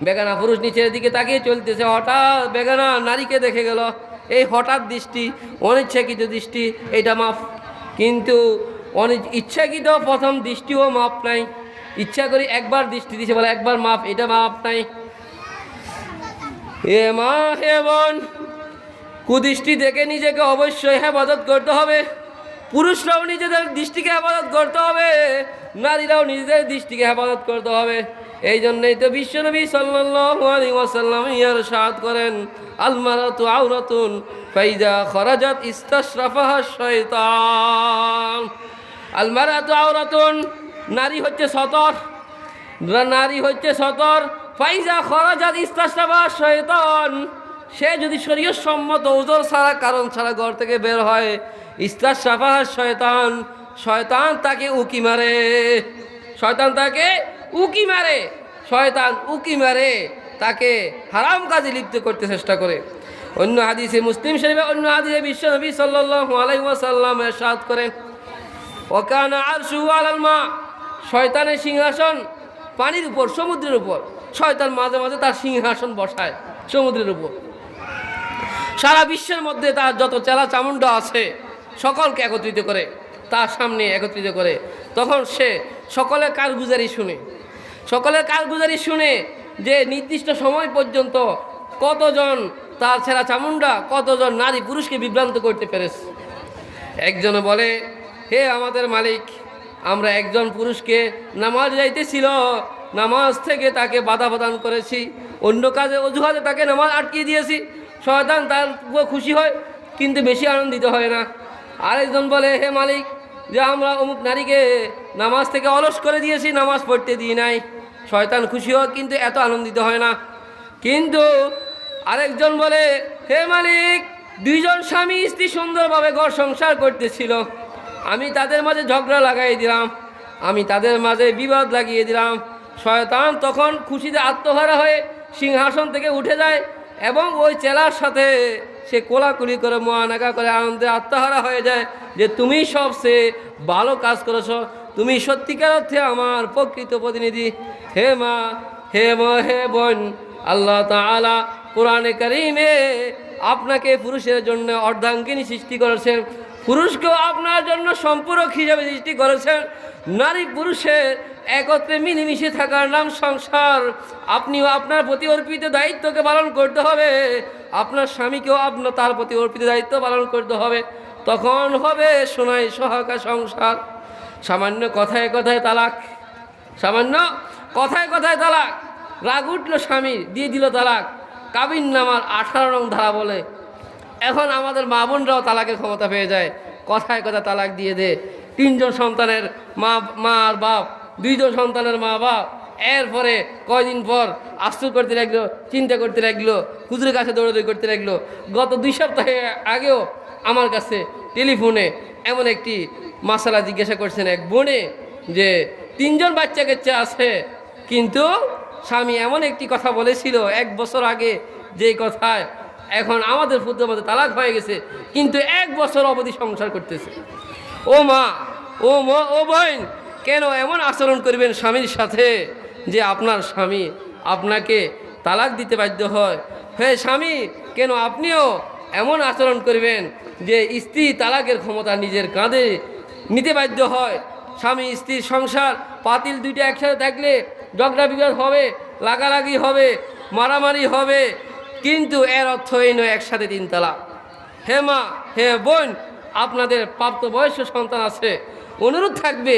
বেগানা পুরুষ নিচের দিকে তাকিয়ে চলতেছে, হঠাৎ বেগানা নারীকে দেখে গেল, এই হঠাৎ দৃষ্টি, অনিচ্ছাকৃত দৃষ্টি, এটা মাফ। কিন্তু ইচ্ছাকৃত প্রথম দৃষ্টিও মাপ নাই, ইচ্ছা করি একবার দৃষ্টি দিছে বলে একবার মাপ, এটা মাপ নাই। হে মা, হে বোন, কুদৃষ্টি থেকে নিজেকে অবশ্যই হেফাজত করতে হবে। পুরুষরাও নিজেদের দৃষ্টিকে হেফাজত করতে হবে, নারীরাও নিজেদের দৃষ্টিকে হেফাজত করতে হবে। এই জন্যই তো বিশ্বনবী সাল্লাল্লাহু আলাইহি ওয়াসাল্লাম ইরশাদ করেন, আল মারাতু আওরাতুন ফাইজা খরাজাত ইস্তাশরাফাহা শাইতান। আল মারাতু আওরাতুন, নারী হচ্ছে সতর, নারী হচ্ছে সতর, ফাইজা খরাজাত ইস্তাশরাফাহা শাইতান, সে যদি শরীয়ত সম্মত ওজর ছাড়া কারণ ছাড়া ঘর থেকে বের হয়, ইস্তাশরাফাহা শয়তান, শয়তান তাকে উকি মারে, শয়তান তাকে উকি মারে, শয়তান উকি মারে, তাকে হারাম কাজে লিপ্ত করতে চেষ্টা করে। অন্য হাদিসে, মুসলিম শরীফে অন্য হাদিসে বিশ্বনবী সাল্লাল্লাহু আলাইহি ওয়াসাল্লাম ইরশাদ করেন, ওয়াকানা আরশুহু আলাল মা, শয়তানের সিংহাসন পানির উপর, সমুদ্রের উপর। শয়তান মাঝে মাঝে তার সিংহাসন বসায় সমুদ্রের উপর। সারা বিশ্বের মধ্যে তার যত চেলা চামুন্ডা আছে সকলকে একত্রিত করে, তার সামনে একত্রিত করে। তখন সে সকলের কারগুজারি শুনে, সকলের কারগুজারি শুনে যে নির্দিষ্ট সময় পর্যন্ত কতজন তার ছেঁড়া চামুন্ডা, কতজন নারী পুরুষকে বিভ্রান্ত করতে পেরেছে। একজনে বলে, হে আমাদের মালিক, আমরা একজন পুরুষকে নামাজ যাইতেছিল, নামাজ থেকে তাকে বাধা প্রদান করেছি, অন্য কাজে অজুহাতে তাকে নামাজ আটকিয়ে দিয়েছি। শয়তান তার খুশি হয় কিন্তু বেশি আনন্দিত হয় না। আরেকজন বলে, হে মালিক, যে আমরা অমুক নারীকে নামাজ থেকে অলস করে দিয়েছি, নামাজ পড়তে দিই নাই। শয়তান খুশি হয় কিন্তু এত আনন্দিত হয় না। কিন্তু আরেকজন বলে, হে মালিক, দুইজন স্বামী স্ত্রী সুন্দরভাবে ঘর সংসার করতেছিল, আমি তাদের মাঝে ঝগড়া লাগাই দিলাম, আমি তাদের মাঝে বিবাদ লাগিয়ে দিলাম। শয়তান তখন খুশিতে আত্মহারা হয়ে সিংহাসন থেকে উঠে যায় এবং ওই চেলার সাথে সে কোলাকুলি করে, মোয়ানাকা করে, আনন্দে আত্মহারা হয়ে যায় যে তুমি সবচেয়ে ভালো কাজ করেছো, তুমি সত্যিকার অর্থে আমার প্রকৃত প্রতিনিধি। হে মা, হে হে বোন, আল্লাহ তাআলা কোরআনে কারীমে আপনাকে পুরুষের জন্য অর্ধাঙ্গিনী সৃষ্টি করেছেন, পুরুষকেও আপনার জন্য সম্পূরক হিসাবে সৃষ্টি করেছেন। নারী পুরুষের একত্রে মিলেমিশে থাকার নাম সংসার। আপনিও আপনার প্রতি অর্পিত দায়িত্বকে পালন করতে হবে, আপনার স্বামীকেও তার প্রতি অর্পিত দায়িত্ব পালন করতে হবে। তখন হবে সোনাই সোহাগা সংসার। সামান্য কথায় কথায় তালাক, সামান্য কথায় কথায় তালাক, রাগ উঠলো স্বামী, দিয়ে দিল তালাক। কাবিন নামার 18 নং ধারা বলে এখন আমাদের মা বোনরাও তালাকের ক্ষমতা পেয়ে যায়, কথায় কথায় তালাক দিয়ে দে। 3 জন সন্তানের মা আর বাপ, 2 জন সন্তানের মা বাপ, এরপরে কয়দিন পর আশ্চর্য করতে লাগলো, চিন্তা করতে লাগলো, হুজুরের কাছে দৌড়াদৌড়ি করতে লাগলো। গত 2 সপ্তাহ আগেও আমার কাছে টেলিফোনে এমন একটি মাসালা জিজ্ঞাসা করছেন এক বোনে, যে 3 জন বাচ্চা কাচ্চা আছে কিন্তু স্বামী এমন একটি কথা বলেছিল 1 বছর আগে, যে কথায় এখন আমাদের পুত্র মধ্যে তালাক হয়ে গেছে, কিন্তু 1 বছর অবধি সংসার করতেছে। ও মা, ও বোন, কেন এমন আচরণ করবেন স্বামীর সাথে যে আপনার স্বামী আপনাকে তালাক দিতে বাধ্য হয়? হ্যাঁ স্বামী, কেন আপনিও এমন আচরণ করবেন যে স্ত্রী তালাকের ক্ষমতা নিজের কাঁধে নিতে বাধ্য হয়? স্বামী স্ত্রীর সংসার, পাতিল দুইটা একসাথে থাকলে ঝগড়া বিবাদ হবে, লাগালাগি হবে, মারামারি হবে, কিন্তু এর অর্থ এই নয় একসাথে 3 তালাক। হে মা, হে বোন, আপনাদের প্রাপ্তবয়স্ক সন্তান আছে, অনুরোধ থাকবে